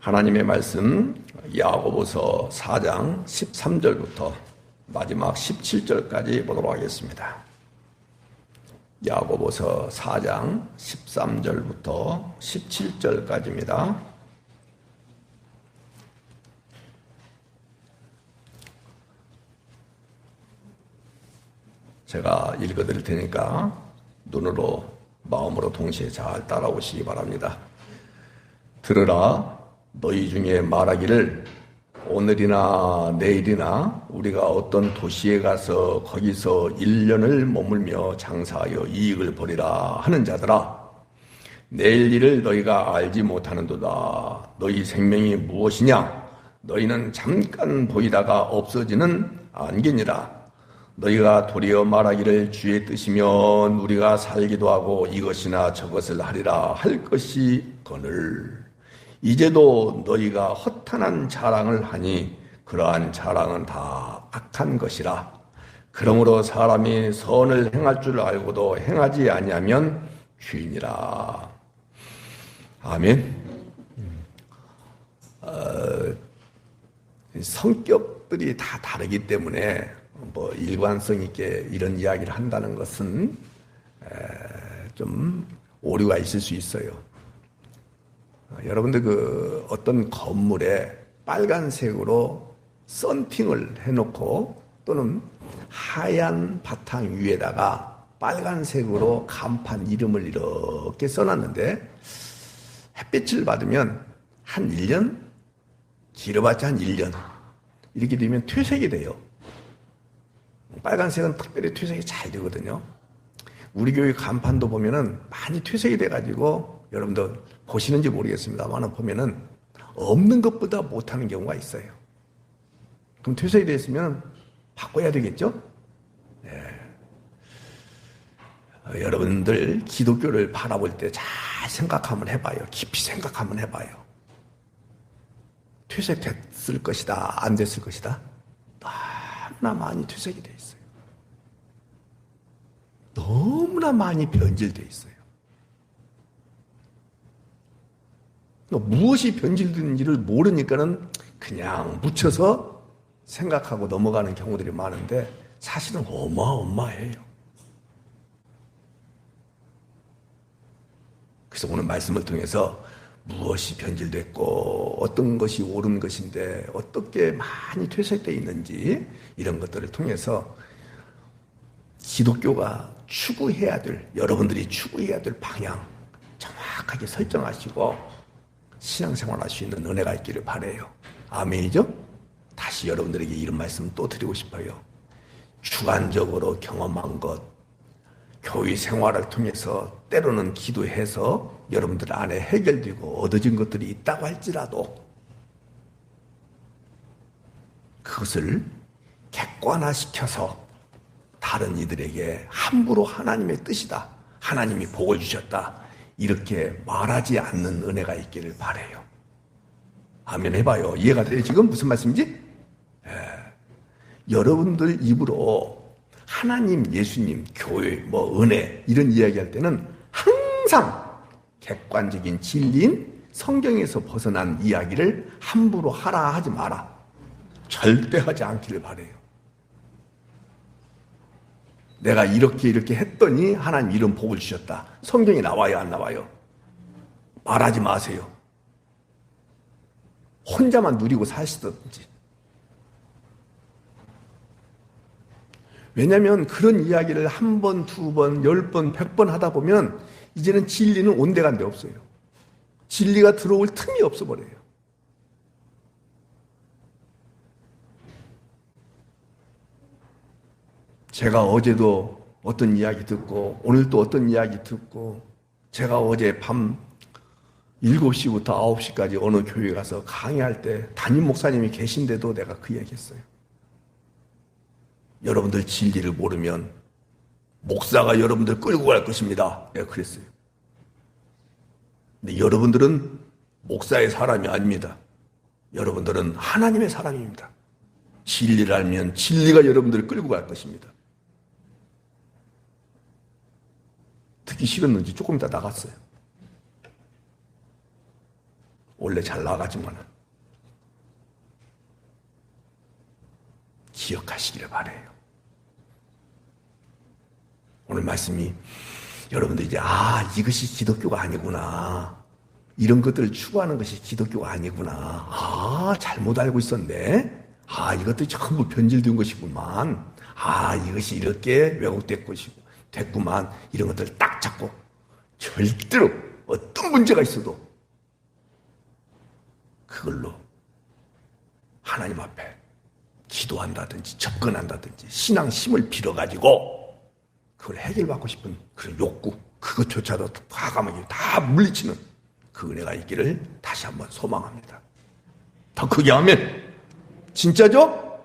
하나님의 말씀 야고보서 4장 13절부터 마지막 17절까지 보도록 하겠습니다. 야고보서 4장 13절부터 17절까지입니다. 제가 읽어드릴 테니까 눈으로 마음으로 동시에 잘 따라오시기 바랍니다. 들으라, 너희 중에 말하기를 오늘이나 내일이나 우리가 어떤 도시에 가서 거기서 1년을 머물며 장사하여 이익을 벌이라 하는 자들아, 내일 일을 너희가 알지 못하는도다. 너희 생명이 무엇이냐? 너희는 잠깐 보이다가 없어지는 안개니라. 너희가 도리어 말하기를 주의 뜻이면 우리가 살기도 하고 이것이나 저것을 하리라 할 것이 거늘. 이제도 너희가 허탄한 자랑을 하니 그러한 자랑은 다 악한 것이라. 그러므로 사람이 선을 행할 줄 알고도 행하지 아니하면 죄인이라. 아멘. 성격들이 다 다르기 때문에 일관성 있게 이런 이야기를 한다는 것은 좀 오류가 있을 수 있어요. 여러분들 어떤 건물에 빨간색으로 썬팅을 해놓고 또는 하얀 바탕 위에다가 빨간색으로 간판 이름을 이렇게 써놨는데 햇빛을 받으면 한 1년? 길어봤자 한 1년 이렇게 되면 퇴색이 돼요. 빨간색은 특별히 퇴색이 잘 되거든요. 우리 교회 간판도 보면은 많이 퇴색이 돼가지고 여러분들 보시는지 모르겠습니다만 보면은 없는 것보다 못하는 경우가 있어요. 그럼 퇴색이 됐으면 바꿔야 되겠죠? 네. 여러분들 기독교를 바라볼 때 잘 생각 한번 해봐요. 깊이 생각 한번 해봐요. 퇴색됐을 것이다, 안 됐을 것이다? 너무나 많이 퇴색이 돼 있어요. 너무나 많이 변질돼 있어요. 무엇이 변질된지를 모르니까는 그냥 묻혀서 생각하고 넘어가는 경우들이 많은데 사실은 어마어마해요. 그래서 오늘 말씀을 통해서 무엇이 변질됐고 어떤 것이 옳은 것인데 어떻게 많이 퇴색되어 있는지 이런 것들을 통해서 기독교가 추구해야 될, 여러분들이 추구해야 될 방향 정확하게 설정하시고 신앙생활 할 수 있는 은혜가 있기를 바라요. 아멘이죠? 다시 여러분들에게 이런 말씀 또 드리고 싶어요. 주관적으로 경험한 것, 교회 생활을 통해서 때로는 기도해서 여러분들 안에 해결되고 얻어진 것들이 있다고 할지라도 그것을 객관화시켜서 다른 이들에게 함부로 하나님의 뜻이다, 하나님이 복을 주셨다 이렇게 말하지 않는 은혜가 있기를 바라요. 아멘 해봐요. 이해가 돼요? 지금 무슨 말씀인지? 여러분들 입으로 하나님, 예수님, 교회, 은혜 이런 이야기할 때는 항상 객관적인 진리인 성경에서 벗어난 이야기를 함부로 하라 하지 마라. 절대 하지 않기를 바라요. 내가 이렇게 했더니 하나님 이런 복을 주셨다. 성경에 나와요, 안 나와요? 말하지 마세요. 혼자만 누리고 사시든지. 왜냐하면 그런 이야기를 한 번, 두 번, 10번, 100번 하다 보면 이제는 진리는 온데간데 없어요. 진리가 들어올 틈이 없어버려요. 제가 어제도 어떤 이야기 듣고 오늘 또 어떤 이야기 듣고 제가 어제 밤 7시부터 9시까지 어느 교회 가서 강의할 때 담임 목사님이 계신데도 내가 그 얘기 했어요. 여러분들 진리를 모르면 목사가 여러분들 끌고 갈 것입니다. 내가 그랬어요. 근데 여러분들은 목사의 사람이 아닙니다. 여러분들은 하나님의 사람입니다. 진리를 알면 진리가 여러분들을 끌고 갈 것입니다. 듣기 싫었는지 조금 이따 나갔어요. 원래 잘 나가지만은 기억하시기를 바래요. 오늘 말씀이 여러분들 이제 이것이 기독교가 아니구나, 이런 것들을 추구하는 것이 기독교가 아니구나, 잘못 알고 있었네, 이것들이 전부 변질된 것이구만, 이것이 이렇게 왜곡됐구만, 이런 것들을 딱 잡고 절대로 어떤 문제가 있어도 그걸로 하나님 앞에 기도한다든지 접근한다든지 신앙 힘을 빌어가지고 그걸 해결받고 싶은 그런 욕구, 그것조차도 과감하게 다 물리치는 그 은혜가 있기를 다시 한번 소망합니다. 더 크게 하면 진짜죠?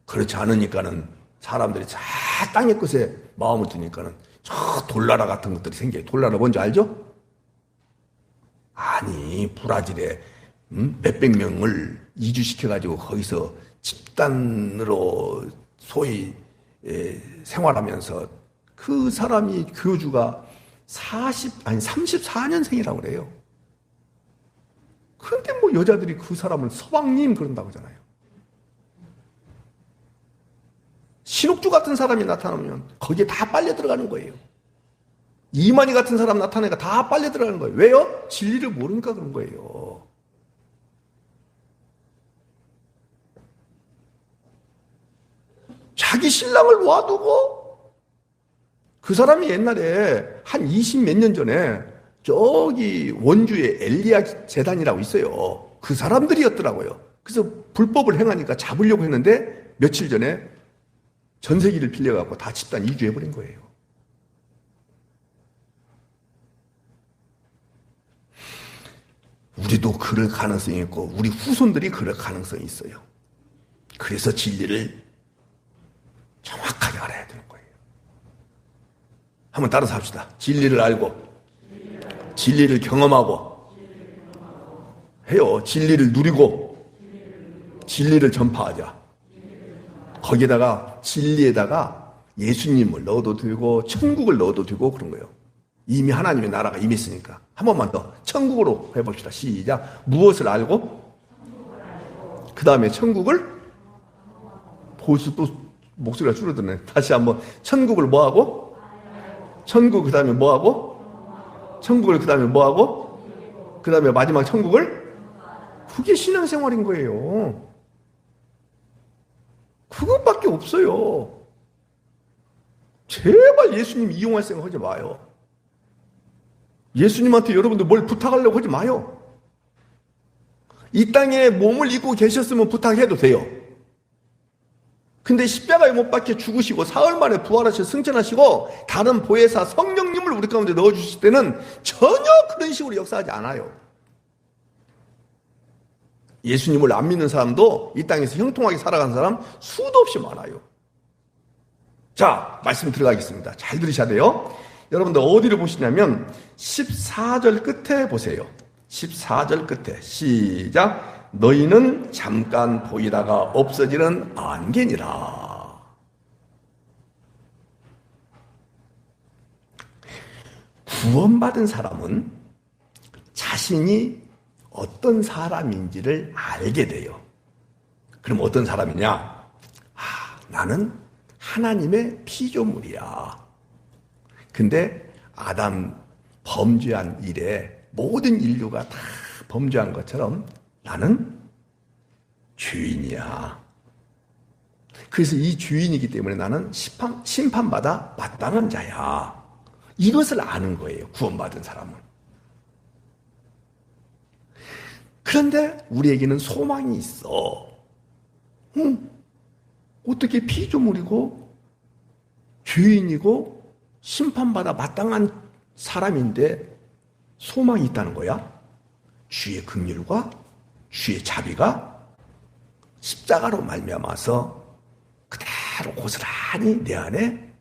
그렇지 않으니까는 사람들이 다 땅의 것에 마음을 두니까는 저 돌나라 같은 것들이 생겨요. 돌나라 뭔지 알죠? 아니, 브라질에 몇백 명을 이주시켜가지고 거기서 집단으로 소위 생활하면서 그 사람이 교주가 34년생이라고 그래요. 그런데 뭐 여자들이 그 사람을 서방님 그런다고 하잖아요. 신옥주 같은 사람이 나타나면 거기에 다 빨려 들어가는 거예요. 이만희 같은 사람 나타나니까 다 빨려 들어가는 거예요. 왜요? 진리를 모르니까 그런 거예요. 자기 신랑을 놔두고, 그 사람이 옛날에 한 20 몇 년 전에 저기 원주에 엘리야 재단이라고 있어요. 그 사람들이었더라고요. 그래서 불법을 행하니까 잡으려고 했는데 며칠 전에 전세기를 빌려갖고 다 집단 이주해버린 거예요. 우리도 그럴 가능성이 있고 우리 후손들이 그럴 가능성이 있어요. 그래서 진리를 정확하게 알아야 되는 거예요. 한번 따라서 합시다. 진리를 알고 진리를 경험하고 해요. 진리를 누리고 진리를 전파하자. 거기에다가 진리에다가 예수님을 넣어도 되고 천국을 넣어도 되고 그런 거예요. 이미 하나님의 나라가 임했으니까. 한 번만 더 천국으로 해봅시다. 시작. 무엇을 알고 그 다음에 천국을, 벌써 또 목소리가 줄어드네. 다시 한번. 천국을 뭐하고, 천국 그 다음에 뭐하고, 천국을 그 다음에 뭐하고, 그 다음에 마지막 천국을, 그게 신앙생활인 거예요. 그것밖에 없어요. 제발 예수님 이용할 생각 하지 마요. 예수님한테 여러분들 뭘 부탁하려고 하지 마요. 이 땅에 몸을 입고 계셨으면 부탁해도 돼요. 근데 십자가에 못 박혀 죽으시고 사흘 만에 부활하셔 승천하시고 다른 보혜사 성령님을 우리 가운데 넣어주실 때는 전혀 그런 식으로 역사하지 않아요. 예수님을 안 믿는 사람도 이 땅에서 형통하게 살아가는 사람 수도 없이 많아요. 자, 말씀 들어가겠습니다. 잘 들으셔야 돼요. 여러분들 어디를 보시냐면 14절 끝에 보세요. 14절 끝에 시작. 너희는 잠깐 보이다가 없어지는 안개니라. 구원받은 사람은 자신이 어떤 사람인지를 알게 돼요. 그럼 어떤 사람이냐? 나는 하나님의 피조물이야. 근데 아담 범죄한 이래 모든 인류가 다 범죄한 것처럼 나는 죄인이야. 그래서 이 죄인이기 때문에 나는 심판받아 마땅한 자야. 이것을 아는 거예요, 구원받은 사람은. 그런데 우리에게는 소망이 있어. 어떻게 피조물이고 죄인이고 심판받아 마땅한 사람인데 소망이 있다는 거야? 주의 긍휼과 주의 자비가 십자가로 말미암아서 그대로 고스란히 내 안에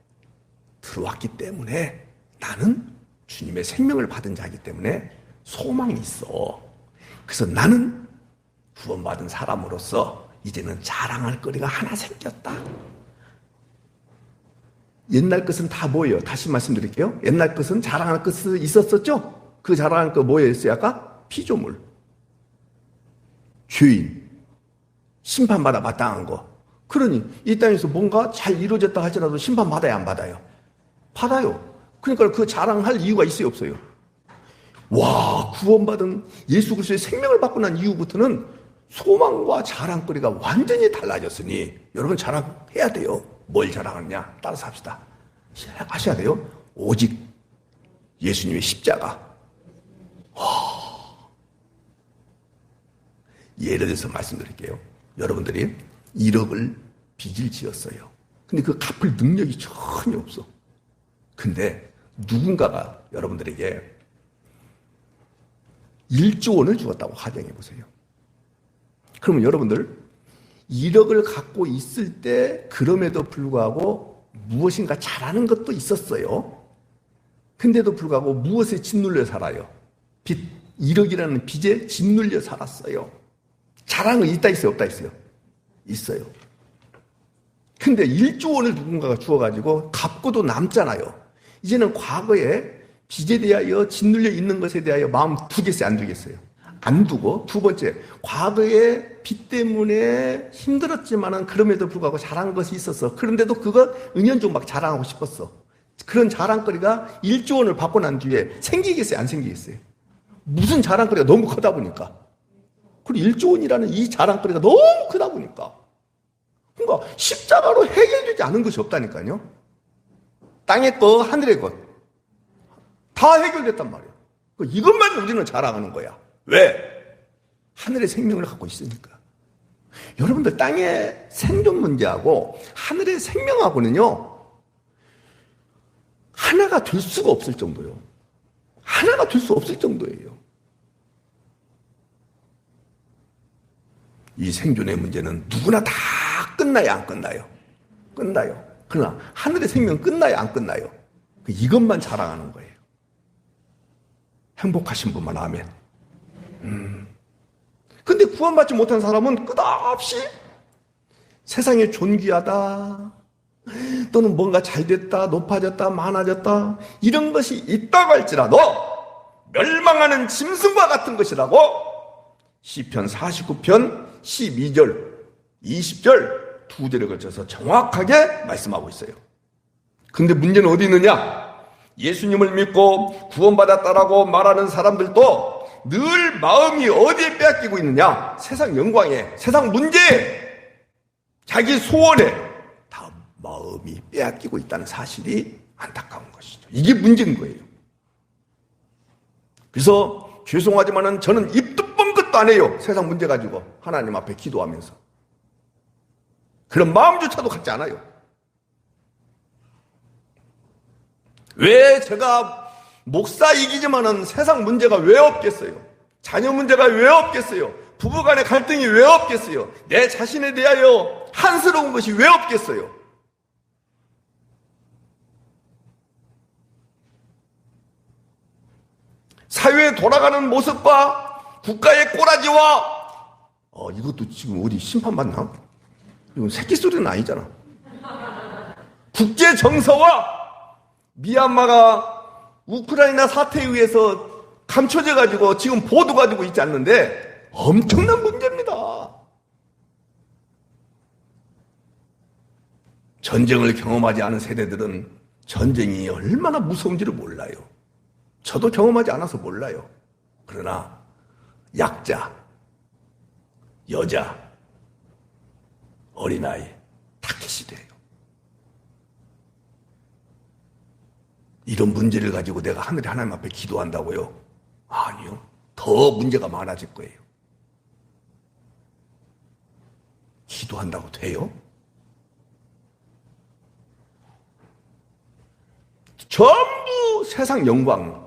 들어왔기 때문에 나는 주님의 생명을 받은 자이기 때문에 소망이 있어. 그래서 나는 구원받은 사람으로서 이제는 자랑할 거리가 하나 생겼다. 옛날 것은 다 뭐예요? 다시 말씀드릴게요. 옛날 것은 자랑할 것이 있었었죠? 그 자랑할 거 뭐였어요? 아까? 피조물, 죄인, 심판받아 마땅한 거. 그러니 이 땅에서 뭔가 잘 이루어졌다 할지라도 심판받아야 안 받아요? 받아요. 그러니까 그 자랑할 이유가 있어요, 없어요? 와, 구원받은 예수 그리스도의 생명을 받고 난 이후부터는 소망과 자랑거리가 완전히 달라졌으니 여러분 자랑해야 돼요. 뭘 자랑하느냐? 따라서 합시다. 하셔야 돼요. 오직 예수님의 십자가. 예를 들어서 말씀드릴게요. 여러분들이 1억을 빚을 지었어요. 근데 그 갚을 능력이 전혀 없어. 근데 누군가가 여러분들에게 1조 원을 주었다고 가정해 보세요. 그러면 여러분들 1억을 갖고 있을 때 그럼에도 불구하고 무엇인가 잘하는 것도 있었어요. 근데도 불구하고 무엇에 짓눌려 살아요? 빚, 1억이라는 빚에 짓눌려 살았어요. 잘하는 거 있다 있어요? 없다 있어요? 있어요. 근데 1조 원을 누군가가 주어가지고 갚고도 남잖아요. 이제는 과거에 빚에 대하여 짓눌려 있는 것에 대하여 마음 두겠어요? 안 두겠어요? 안 두고, 두 번째, 과거에 빚 때문에 힘들었지만은 그럼에도 불구하고 잘한 것이 있었어. 그런데도 그거 은연중 막 자랑하고 싶었어. 그런 자랑거리가 1조 원을 받고 난 뒤에 생기겠어요? 안 생기겠어요? 무슨 자랑거리가 너무 크다 보니까. 그리고 1조 원이라는 이 자랑거리가 너무 크다 보니까. 그러니까 십자가로 해결되지 않은 것이 없다니까요. 땅의 것, 하늘의 것. 다 해결됐단 말이에요. 이것만 우리는 자랑하는 거야. 왜? 하늘의 생명을 갖고 있으니까. 여러분들 땅의 생존 문제하고 하늘의 생명하고는요, 하나가 될 수가 없을 정도예요. 하나가 될 수 없을 정도예요. 이 생존의 문제는 누구나 다 끝나요, 안 끝나요? 끝나요. 그러나 하늘의 생명 끝나요, 안 끝나요? 이것만 자랑하는 거예요. 행복하신 분만 아멘. 근데 구원받지 못한 사람은 끝없이 세상에 존귀하다, 또는 뭔가 잘됐다, 높아졌다, 많아졌다, 이런 것이 있다고 할지라도 멸망하는 짐승과 같은 것이라고 시편 49편 12절, 20절 두 절에 걸쳐서 정확하게 말씀하고 있어요. 근데 문제는 어디 있느냐? 예수님을 믿고 구원받았다라고 말하는 사람들도 늘 마음이 어디에 빼앗기고 있느냐? 세상 영광에, 세상 문제에, 자기 소원에 다 마음이 빼앗기고 있다는 사실이 안타까운 것이죠. 이게 문제인 거예요. 그래서 죄송하지만은 저는 입도 뻥끗도 안 해요. 세상 문제 가지고 하나님 앞에 기도하면서. 그런 마음조차도 갖지 않아요. 왜 제가 목사이기지만은 세상 문제가 왜 없겠어요? 자녀 문제가 왜 없겠어요? 부부간의 갈등이 왜 없겠어요? 내 자신에 대하여 한스러운 것이 왜 없겠어요? 사회에 돌아가는 모습과 국가의 꼬라지와 이것도 지금 어디 심판받나? 이건 새끼 소리는 아니잖아. 국제 정서와 미얀마가 우크라이나 사태에 의해서 감춰져 가지고 지금 보도가 되고 있지 않는데 엄청난 문제입니다. 전쟁을 경험하지 않은 세대들은 전쟁이 얼마나 무서운지를 몰라요. 저도 경험하지 않아서 몰라요. 그러나 약자, 여자, 어린아이 타깃이래요. 이런 문제를 가지고 내가 하늘의 하나님 앞에 기도한다고요? 아니요. 더 문제가 많아질 거예요. 기도한다고 돼요? 전부 세상 영광.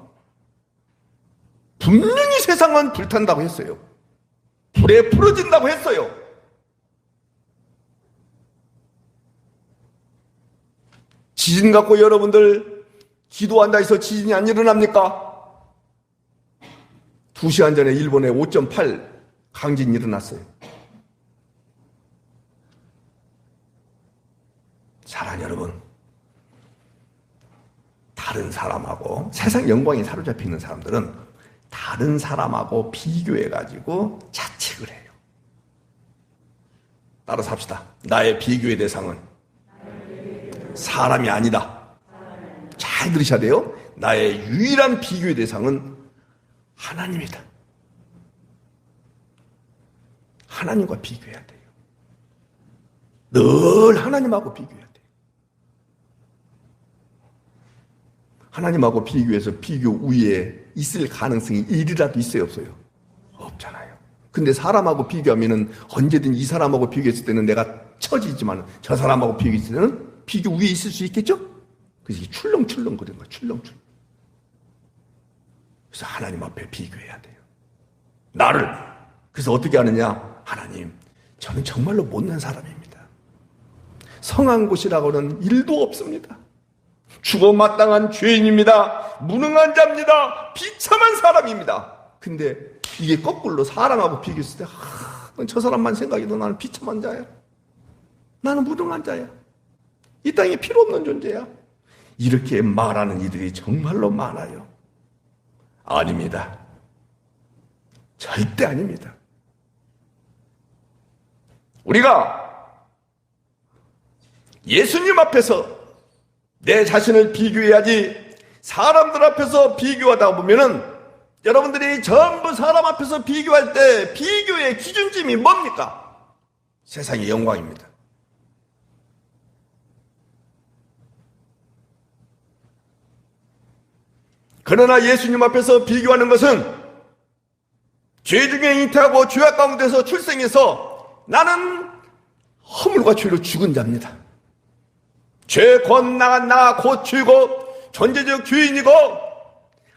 분명히 세상은 불탄다고 했어요. 불에 풀어진다고 했어요. 지진 갖고 여러분들 기도한다 해서 지진이 안 일어납니까? 2시간 전에 일본에 5.8 강진이 일어났어요. 사랑하는 여러분, 다른 사람하고 세상 영광에 사로잡혀 있는 사람들은 다른 사람하고 비교해가지고 자책을 해요. 따라서 합시다. 나의 비교의 대상은 사람이 아니다. 잘 들으셔야 돼요. 나의 유일한 비교의 대상은 하나님이다. 하나님과 비교해야 돼요. 늘 하나님하고 비교해야 돼요. 하나님하고 비교해서 비교 우위에 있을 가능성이 1이라도 있어요, 없어요? 없잖아요. 근데 사람하고 비교하면은 언제든 이 사람하고 비교했을 때는 내가 처지지만 저 사람하고 비교했을 때는 비교 위에 있을 수 있겠죠? 그래서 이게 출렁출렁 거리는 거야, 출렁출렁. 그래서 하나님 앞에 비교해야 돼요. 나를. 그래서 어떻게 하느냐? 하나님, 저는 정말로 못난 사람입니다. 성한 곳이라고는 일도 없습니다. 죽어 마땅한 죄인입니다. 무능한 자입니다. 비참한 사람입니다. 근데 이게 거꾸로 사람하고 비교했을 때 저 사람만 생각해도 나는 비참한 자야. 나는 무능한 자야. 이 땅에 필요 없는 존재야. 이렇게 말하는 이들이 정말로 많아요. 아닙니다. 절대 아닙니다. 우리가 예수님 앞에서 내 자신을 비교해야지 사람들 앞에서 비교하다 보면은 여러분들이 전부 사람 앞에서 비교할 때 비교의 기준점이 뭡니까? 세상의 영광입니다. 그러나 예수님 앞에서 비교하는 것은 죄 중에 잉태하고 죄악 가운데서 출생해서 나는 허물과 죄로 죽은 자입니다. 죄 권나간 나 곧 죄고 존재적 죄인이고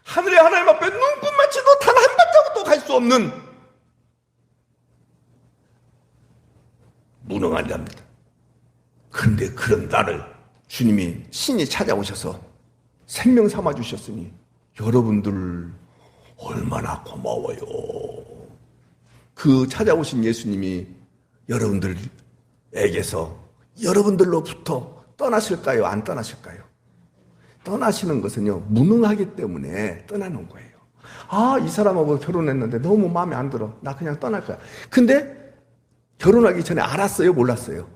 하늘의 하나님 앞에 눈꽃만치도 단 한 발자국도 갈 수 없는 무능한 자입니다. 그런데 그런 나를 주님이 신이 찾아오셔서 생명 삼아 주셨으니 여러분들 얼마나 고마워요. 그 찾아오신 예수님이 여러분들에게서 여러분들로부터 떠나실까요? 안 떠나실까요? 떠나시는 것은요, 무능하기 때문에 떠나는 거예요. 아, 이 사람하고 결혼했는데 너무 마음에 안 들어. 나 그냥 떠날 거야. 근데 결혼하기 전에 알았어요? 몰랐어요?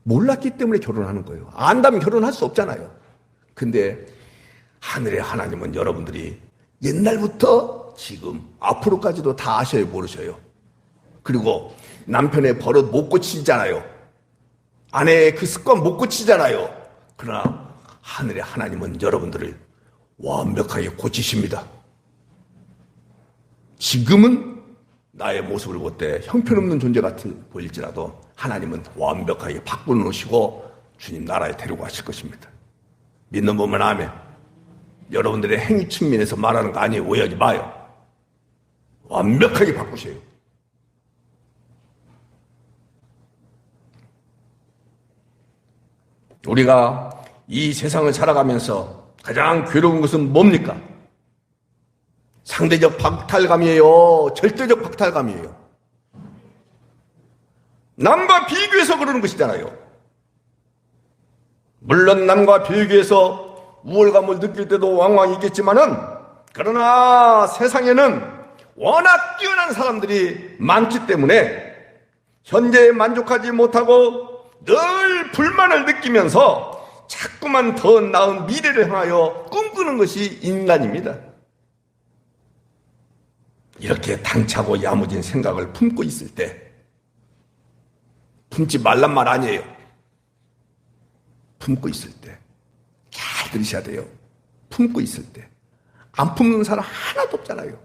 몰랐기 때문에 결혼하는 거예요. 안다면 결혼할 수 없잖아요. 근데 하늘의 하나님은 여러분들이 옛날부터 지금 앞으로까지도 다 아셔요, 모르셔요? 그리고 남편의 버릇 못 고치잖아요. 아내의 그 습관 못 고치잖아요. 그러나 하늘의 하나님은 여러분들을 완벽하게 고치십니다. 지금은 나의 모습을 볼 때 형편없는 존재 같이 보일지라도 하나님은 완벽하게 바꾸어 놓으시고 주님 나라에 데리고 가실 것입니다. 믿는 분만 아멘. 여러분들의 행위 측면에서 말하는 거 아니에요. 오해하지 마요. 완벽하게 바꾸셔요. 우리가 이 세상을 살아가면서 가장 괴로운 것은 뭡니까? 상대적 박탈감이에요. 절대적 박탈감이에요. 남과 비교해서 그러는 것이잖아요. 물론 남과 비교해서 우월감을 느낄 때도 왕왕 있겠지만은, 그러나 세상에는 워낙 뛰어난 사람들이 많기 때문에 현재에 만족하지 못하고 늘 불만을 느끼면서 자꾸만 더 나은 미래를 향하여 꿈꾸는 것이 인간입니다. 이렇게 당차고 야무진 생각을 품고 있을 때, 품지 말란 말 아니에요. 품고 있을 때 잘 들으셔야 돼요. 품고 있을 때 안 품는 사람 하나도 없잖아요.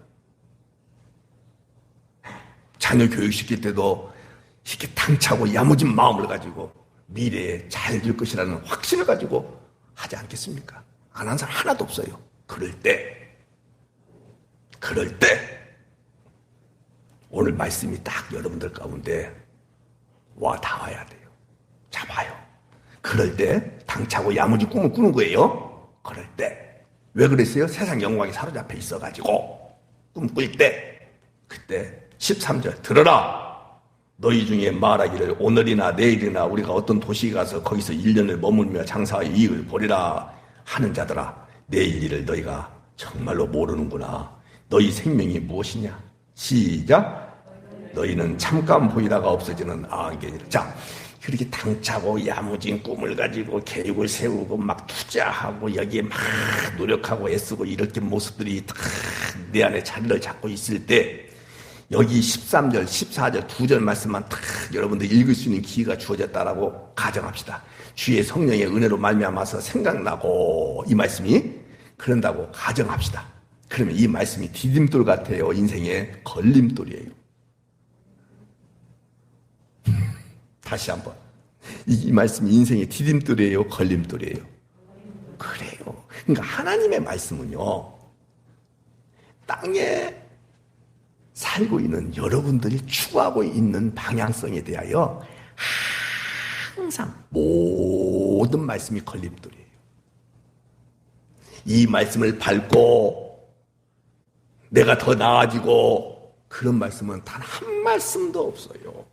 자녀 교육시킬 때도 이렇게 당차고 야무진 마음을 가지고 미래에 잘 될 것이라는 확신을 가지고 하지 않겠습니까? 안 한 사람 하나도 없어요. 그럴 때 오늘 말씀이 딱 여러분들 가운데 와 닿아야 돼요. 잡아요. 그럴 때 당차고 야무진 꿈을 꾸는 거예요. 그럴 때 왜 그랬어요? 세상 영광이 사로잡혀 있어가지고 꿈꿀 때, 그때 13절 들어라. 너희 중에 말하기를 오늘이나 내일이나 우리가 어떤 도시에 가서 거기서 1년을 머물며 장사하여 이익을 보리라 하는 자들아, 내일 일을 너희가 정말로 모르는구나. 너희 생명이 무엇이냐? 시작. 너희는 잠깐 보이다가 없어지는 안개니라. 자, 그렇게 당차고 야무진 꿈을 가지고 계획을 세우고 막 투자하고 여기에 막 노력하고 애쓰고 이렇게 모습들이 다 내 안에 자리를 잡고 있을 때 여기 13절, 14절 두 절 말씀만 딱 여러분들 읽을 수 있는 기회가 주어졌다라고 가정합시다. 주의 성령의 은혜로 말미암아서 생각나고 이 말씀이 그런다고 가정합시다. 그러면 이 말씀이 디딤돌 같아요. 인생의 걸림돌이에요. 다시 한번. 이 말씀이 인생의 디딤돌이에요. 걸림돌이에요. 그래요. 그러니까 하나님의 말씀은요. 땅에 살고 있는 여러분들이 추구하고 있는 방향성에 대하여 항상 모든 말씀이 걸림돌이에요. 이 말씀을 밟고 내가 더 나아지고 그런 말씀은 단 한 말씀도 없어요.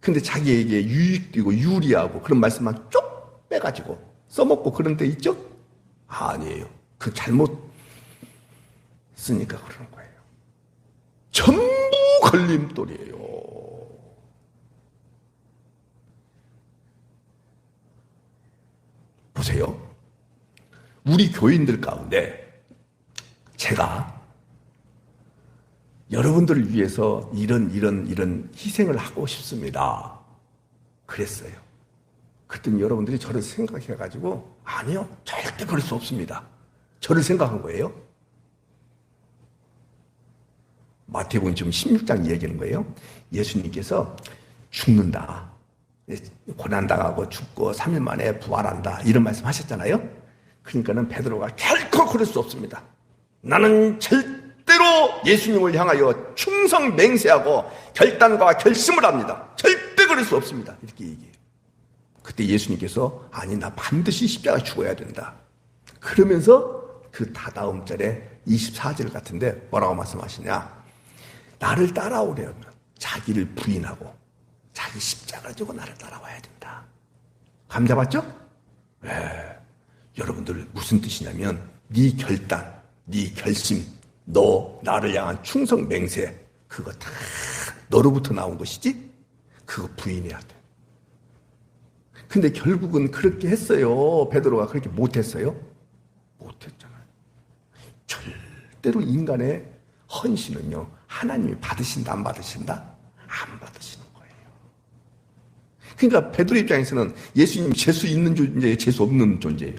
근데 자기에게 유익되고 유리하고 그런 말씀만 쭉 빼가지고 써먹고 그런 데 있죠? 아니에요. 그 잘못 쓰니까 그러는 거예요. 전부 걸림돌이에요. 보세요. 우리 교인들 가운데 제가 여러분들을 위해서 이런 희생을 하고 싶습니다. 그랬어요. 그랬더니 여러분들이 저를 생각해가지고 아니요, 절대 그럴 수 없습니다. 저를 생각한 거예요. 마태복음 지금 16장 이야기하는 거예요. 예수님께서 죽는다. 고난당하고 죽고 3일 만에 부활한다. 이런 말씀 하셨잖아요. 그러니까는 베드로가 결코 그럴 수 없습니다. 나는 절대로 예수님을 향하여 충성 맹세하고 결단과 결심을 합니다. 절대 그럴 수 없습니다. 이렇게 얘기해요. 그때 예수님께서 아니 나 반드시 십자가 죽어야 된다. 그러면서 그 다다음 절에 24절 같은데 뭐라고 말씀하시냐. 나를 따라오려면 자기를 부인하고 자기 십자가 지고 나를 따라와야 된다. 감 잡았죠? 네. 여러분들 무슨 뜻이냐면 네 결단, 네 결심, 너 나를 향한 충성 맹세 그거 다 너로부터 나온 것이지 그거 부인해야 돼. 근데 결국은 그렇게 했어요. 베드로가 그렇게 못했어요? 못했잖아요. 절대로 인간의 헌신은요 하나님이 받으신다 안 받으신다? 안 받으시는 거예요. 그러니까 베드로 입장에서는 예수님 재수 있는 존재예요? 재수 없는 존재예요?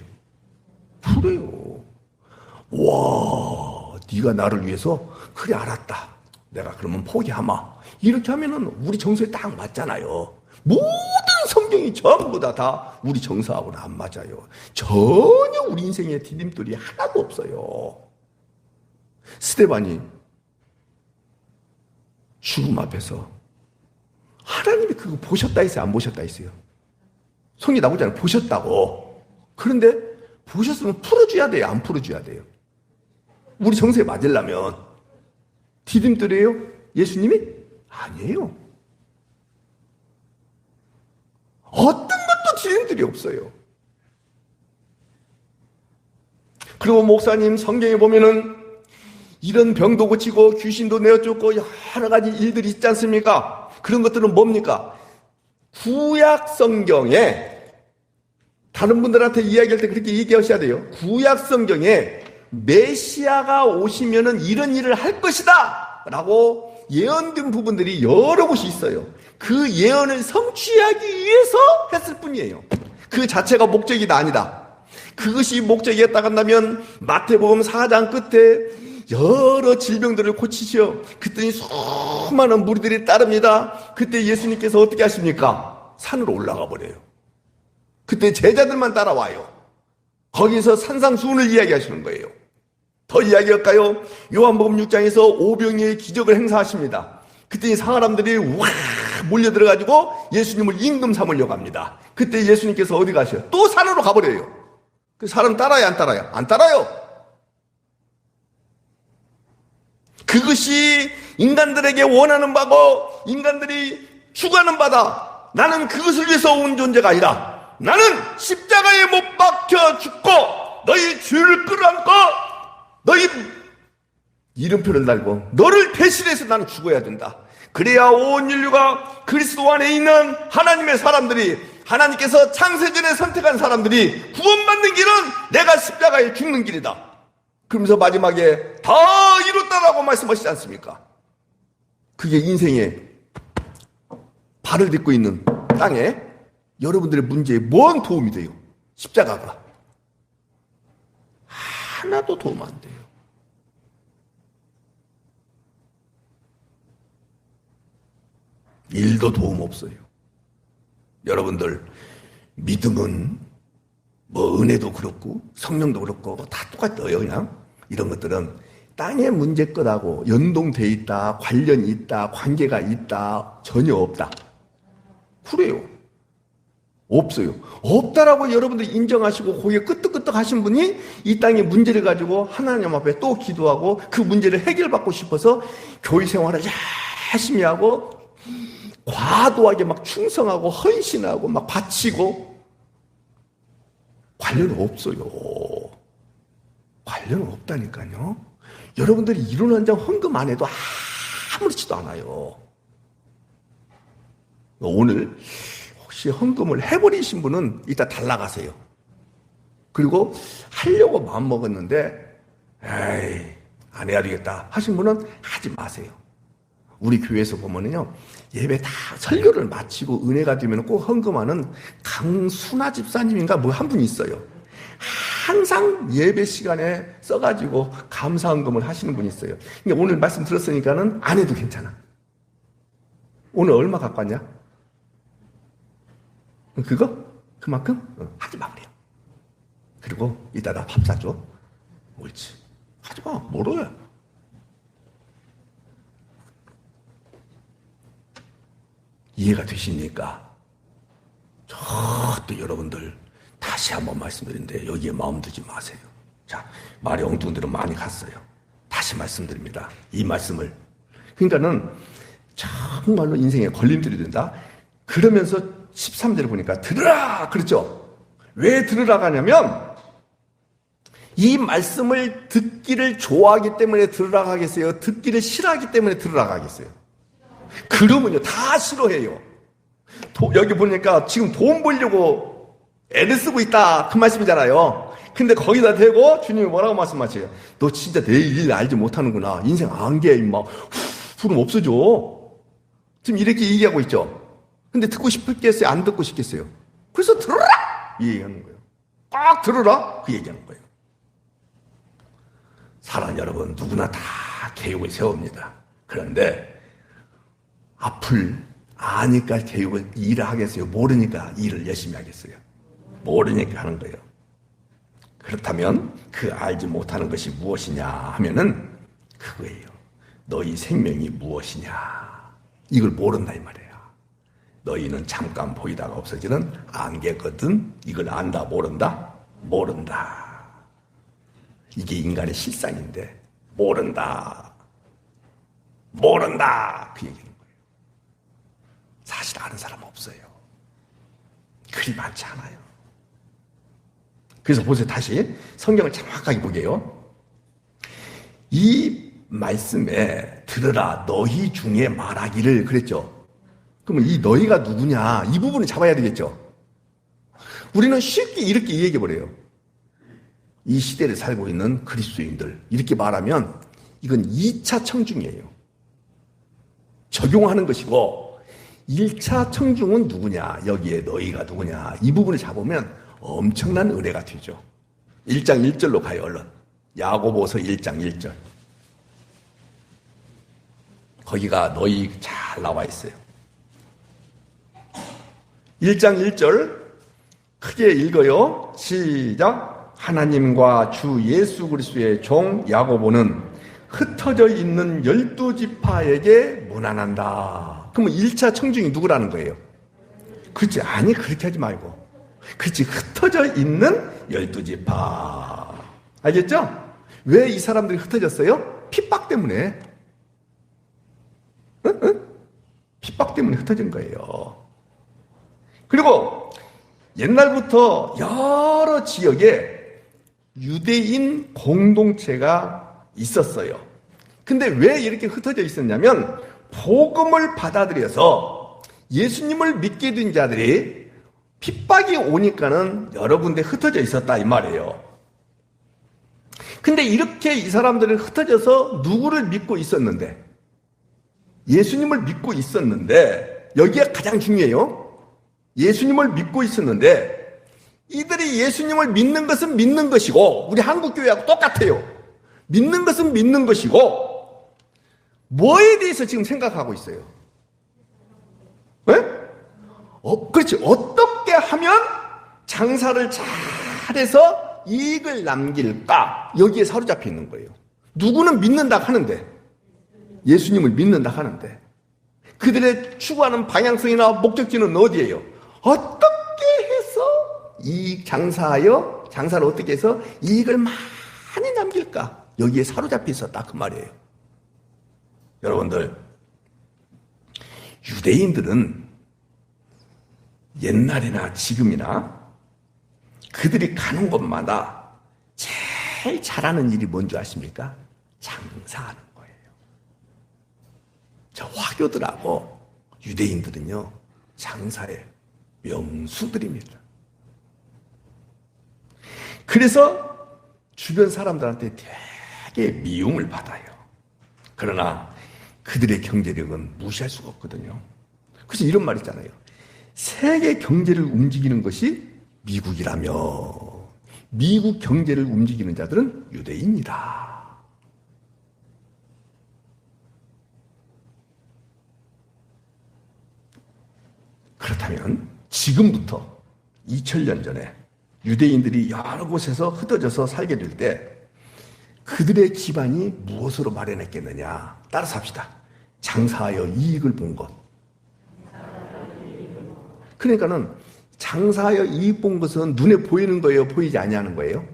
그래요. 와 네가 나를 위해서 그래 알았다. 내가 그러면 포기하마. 이렇게 하면은 우리 정서에 딱 맞잖아요. 모든 성경이 전부 다 우리 정서하고는 안 맞아요. 전혀 우리 인생에 디딤돌이 하나도 없어요. 스데반이 죽음 앞에서 하나님이 그거 보셨다 했어요? 안 보셨다 했어요? 성경이 나오잖아요. 보셨다고. 그런데 보셨으면 풀어줘야 돼요? 안 풀어줘야 돼요? 우리 정서에 맞으려면 디딤돌이에요? 예수님이? 아니에요. 어떤 것도 디딤돌이 없어요. 그리고 목사님 성경에 보면은 이런 병도 고치고 귀신도 내어쫓고 여러 가지 일들이 있지 않습니까? 그런 것들은 뭡니까? 구약 성경에 다른 분들한테 이야기할 때 그렇게 얘기하셔야 돼요. 구약 성경에 메시아가 오시면은 이런 일을 할 것이다 라고 예언된 부분들이 여러 곳이 있어요. 그 예언을 성취하기 위해서 했을 뿐이에요. 그 자체가 목적이 아니다. 그것이 목적이었다 한다면 마태복음 4장 끝에 여러 질병들을 고치시오. 그랬더니 수많은 무리들이 따릅니다. 그때 예수님께서 어떻게 하십니까? 산으로 올라가 버려요. 그때 제자들만 따라와요. 거기서 산상수훈을 이야기하시는 거예요. 더 이야기할까요? 요한복음 6장에서 오병이의 기적을 행사하십니다. 그때 사람들이 와 몰려들어가지고 예수님을 임금 삼으려고 합니다. 그때 예수님께서 어디 가셔요? 또 산으로 가버려요. 그 사람 따라요 안 따라요? 안 따라요. 그것이 인간들에게 원하는 바고 인간들이 추구하는 바다. 나는 그것을 위해서 온 존재가 아니라 나는 십자가에 못 박혀 죽고 너희 죄를 끌어안고 너희 이름표를 달고 너를 대신해서 나는 죽어야 된다. 그래야 온 인류가 그리스도 안에 있는 하나님의 사람들이, 하나님께서 창세전에 선택한 사람들이 구원받는 길은 내가 십자가에 죽는 길이다. 그러면서 마지막에 다 이뤘다라고 말씀하시지 않습니까? 그게 인생의 발을 딛고 있는 땅에 여러분들의 문제에 뭔 도움이 돼요? 십자가가 하나도 도움 안 돼요. 일도 도움 없어요. 여러분들 믿음은 뭐 은혜도 그렇고 성령도 그렇고 다 똑같아요. 그냥 이런 것들은 땅의 문제 것하고 연동돼 있다, 관련이 있다, 관계가 있다, 전혀 없다. 그래요. 없어요. 없다라고 여러분들이 인정하시고 고개 끄떡끄떡 하신 분이 이 땅의 문제를 가지고 하나님 앞에 또 기도하고 그 문제를 해결받고 싶어서 교회 생활을 열심히 하고 과도하게 막 충성하고 헌신하고 막 바치고 관련 없어요. 관련 없다니까요. 여러분들이 이룬 한 장 헌금 안 해도 아무렇지도 않아요. 오늘 혹시 헌금을 해버리신 분은 이따 달라 가세요. 그리고 하려고 마음먹었는데 에이 안 해야 되겠다 하신 분은 하지 마세요. 우리 교회에서 보면은요, 예배 다 설교를 마치고 은혜가 되면 꼭 헌금하는 강순아 집사님인가 뭐 한 분이 있어요. 항상 예배 시간에 써가지고 감사 헌금을 하시는 분이 있어요. 그러니까 오늘 말씀 들었으니까는 안 해도 괜찮아. 오늘 얼마 갖고 왔냐? 그거? 그만큼? 하지 마, 그래요. 그리고 이따가 밥 사줘. 옳지. 하지 마, 뭐로 해. 이해가 되십니까? 저도 여러분들 다시 한번 말씀드리는데 여기에 마음 두지 마세요. 자, 말이 엉뚱한 데로 많이 갔어요. 다시 말씀드립니다. 이 말씀을. 그러니까는 정말로 인생에 걸림돌이 된다. 그러면서 13절을 보니까 들으라 그랬죠. 왜 들으라 하냐면 이 말씀을 듣기를 좋아하기 때문에 들으라 하겠어요? 듣기를 싫어하기 때문에 들으라 하겠어요? 그러면요 다 싫어해요. 여기 보니까 지금 돈 벌려고 애를 쓰고 있다 그 말씀이잖아요. 근데 거기다 대고 주님이 뭐라고 말씀하세요? 너 진짜 내 일 알지 못하는구나. 인생 안개 임마 후름 없어져. 지금 이렇게 얘기하고 있죠. 근데 듣고 싶겠어요? 안 듣고 싶겠어요? 그래서 들어라! 이 얘기하는 거예요. 꼭 들어라! 그 얘기하는 거예요. 사랑 여러분, 누구나 다 계획을 세웁니다. 그런데 앞을 아니까 계획을 일을 하겠어요? 모르니까 일을 열심히 하겠어요? 모르니까 하는 거예요. 그렇다면 그 알지 못하는 것이 무엇이냐 하면은 그거예요. 너희 생명이 무엇이냐. 이걸 모른다 이 말이에요. 너희는 잠깐 보이다가 없어지는 안개거든. 이걸 안다 모른다? 모른다. 이게 인간의 실상인데 모른다. 모른다. 그 얘기는 거예요. 사실 아는 사람 없어요. 그리 많지 않아요. 그래서 보세요. 다시 성경을 정확하게 보게요. 이 말씀에 들으라 너희 중에 말하기를 그랬죠. 그러면 이 너희가 누구냐 이 부분을 잡아야 되겠죠. 우리는 쉽게 이렇게 얘기해버려요. 이 시대를 살고 있는 그리스도인들 이렇게 말하면 이건 2차 청중이에요. 적용하는 것이고 1차 청중은 누구냐 여기에 너희가 누구냐 이 부분을 잡으면 엄청난 은혜가 되죠. 1장 1절로 가요. 얼른 야고보서 1장 1절 거기가 너희 잘 나와 있어요. 1장 1절 크게 읽어요. 시작. 하나님과 주 예수 그리스도의 종 야고보는 흩어져 있는 12지파에게 문안한다. 그러면 1차 청중이 누구라는 거예요? 그렇지. 아니 그렇게 하지 말고 그렇지. 흩어져 있는 12지파 알겠죠? 왜 이 사람들이 흩어졌어요? 핍박 때문에. 핍박 때문에 흩어진 거예요. 그리고 옛날부터 여러 지역에 유대인 공동체가 있었어요. 근데 왜 이렇게 흩어져 있었냐면 복음을 받아들여서 예수님을 믿게 된 자들이 핍박이 오니까는 여러 군데 흩어져 있었다 이 말이에요. 근데 이렇게 이 사람들은 흩어져서 누구를 믿고 있었는데, 예수님을 믿고 있었는데, 여기가 가장 중요해요. 예수님을 믿고 있었는데 이들이 예수님을 믿는 것은 믿는 것이고, 우리 한국교회하고 똑같아요. 믿는 것은 믿는 것이고, 뭐에 대해서 지금 생각하고 있어요? 네? 그렇지. 어떻게 하면 장사를 잘해서 이익을 남길까? 여기에 사로잡혀 있는 거예요. 누구는 믿는다 하는데, 예수님을 믿는다 하는데, 그들의 추구하는 방향성이나 목적지는 어디예요? 어떻게 해서 장사를 어떻게 해서 이익을 많이 남길까? 여기에 사로잡혀 있었다 그 말이에요. 여러분들, 유대인들은 옛날이나 지금이나 그들이 가는 곳마다 제일 잘하는 일이 뭔지 아십니까? 장사하는 거예요. 저 화교들하고 유대인들은요, 장사의 명수들입니다. 그래서 주변 사람들한테 되게 미움을 받아요. 그러나 그들의 경제력은 무시할 수가 없거든요. 그래서 이런 말 있잖아요. 세계 경제를 움직이는 것이 미국이라며, 미국 경제를 움직이는 자들은 유대인이다. 그렇다면 지금부터 2000년 전에 유대인들이 여러 곳에서 흩어져서 살게 될 때 그들의 기반이 무엇으로 마련했겠느냐? 따라서 합시다. 장사하여 이익을 본 것. 그러니까는 장사하여 이익 본 것은 눈에 보이는 거예요? 보이지 아니하는 거예요?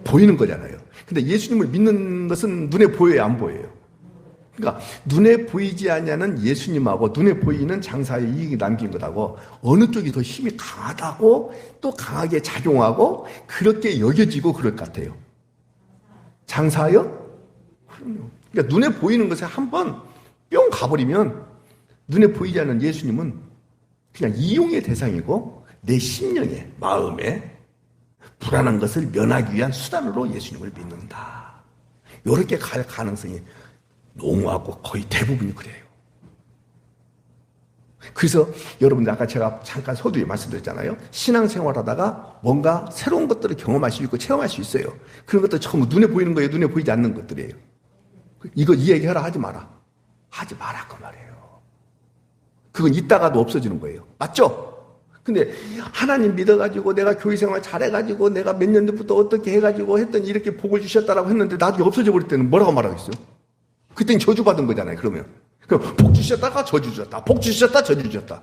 보이는 거잖아요. 근데 예수님을 믿는 것은 눈에 보여요? 안 보여요? 그러니까 눈에 보이지 아니하는 예수님하고 눈에 보이는 장사의 이익이 남긴 것하고 어느 쪽이 더 힘이 강하다고 또 강하게 작용하고 그렇게 여겨지고 그럴 것 같아요. 장사하여? 그럼요. 그러니까 눈에 보이는 것에 한번 뿅 가버리면 눈에 보이지 않는 예수님은 그냥 이용의 대상이고 내 심령에, 마음에 불안한 것을 면하기 위한 수단으로 예수님을 믿는다. 이렇게 갈 가능성이 농후하고 거의 대부분이 그래요. 그래서 여러분들 아까 제가 잠깐 서두에 말씀드렸잖아요. 신앙생활하다가 뭔가 새로운 것들을 경험할 수 있고 체험할 수 있어요. 그런 것들 처음 눈에 보이는 거예요? 눈에 보이지 않는 것들이에요? 이거 이 얘기하라 하지 마라. 하지 마라 그 말이에요. 그건 있다가도 없어지는 거예요. 맞죠? 근데 하나님 믿어가지고 내가 교회생활 잘해가지고 내가 몇 년 전부터 어떻게 해가지고 했더니 이렇게 복을 주셨다라고 했는데 나중에 없어져 버릴 때는 뭐라고 말하겠어요? 그땐 저주받은 거잖아요. 그러면 복 주셨다가 저주 주셨다, 복 주셨다 저주 주셨다.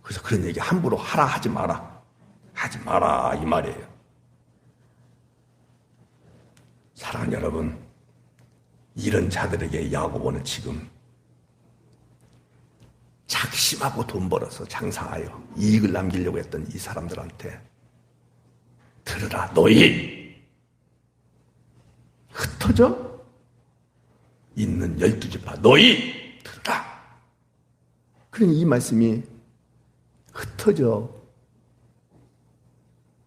그래서 그런 얘기 함부로 하라 하지 마라, 하지 마라 이 말이에요. 사랑하는 여러분, 이런 자들에게 야고보는 지금 작심하고 돈 벌어서 장사하여 이익을 남기려고 했던 이 사람들한테 들으라, 너희 흩어져 있는 12지파 너희 들으라. 그러니 이 말씀이 흩어져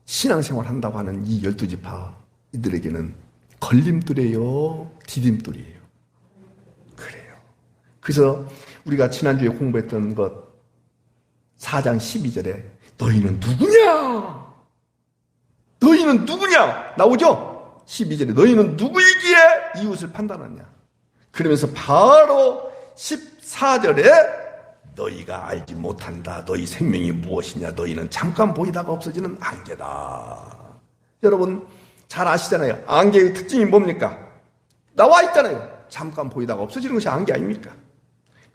신앙생활 한다고 하는 이 12지파 이들에게는 걸림돌이에요, 디딤돌이에요. 그래요. 그래서 우리가 지난주에 공부했던 것 4장 12절에 너희는 누구냐? 너희는 누구냐? 나오죠? 12절에 너희는 누구이기에 이웃을 판단하냐? 그러면서 바로 14절에 너희가 알지 못한다. 너희 생명이 무엇이냐? 너희는 잠깐 보이다가 없어지는 안개다. 여러분 잘 아시잖아요. 안개의 특징이 뭡니까? 나와 있잖아요. 잠깐 보이다가 없어지는 것이 안개 아닙니까?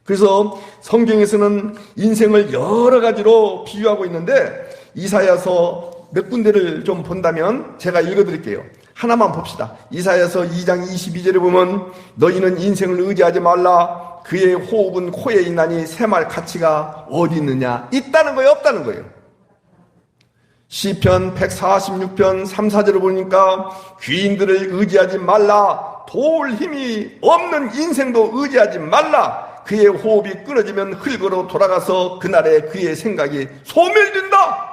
그래서 성경에서는 인생을 여러 가지로 비유하고 있는데 이사야서 몇 군데를 좀 본다면 제가 읽어드릴게요. 하나만 봅시다. 이사야서 2장 22절에 보면 너희는 인생을 의지하지 말라. 그의 호흡은 코에 있나니 새말 가치가 어디 있느냐? 있다는 거예요? 없다는 거예요? 시편 146편 3, 4절을 보니까 귀인들을 의지하지 말라. 도울 힘이 없는 인생도 의지하지 말라. 그의 호흡이 끊어지면 흙으로 돌아가서 그날에 그의 생각이 소멸된다.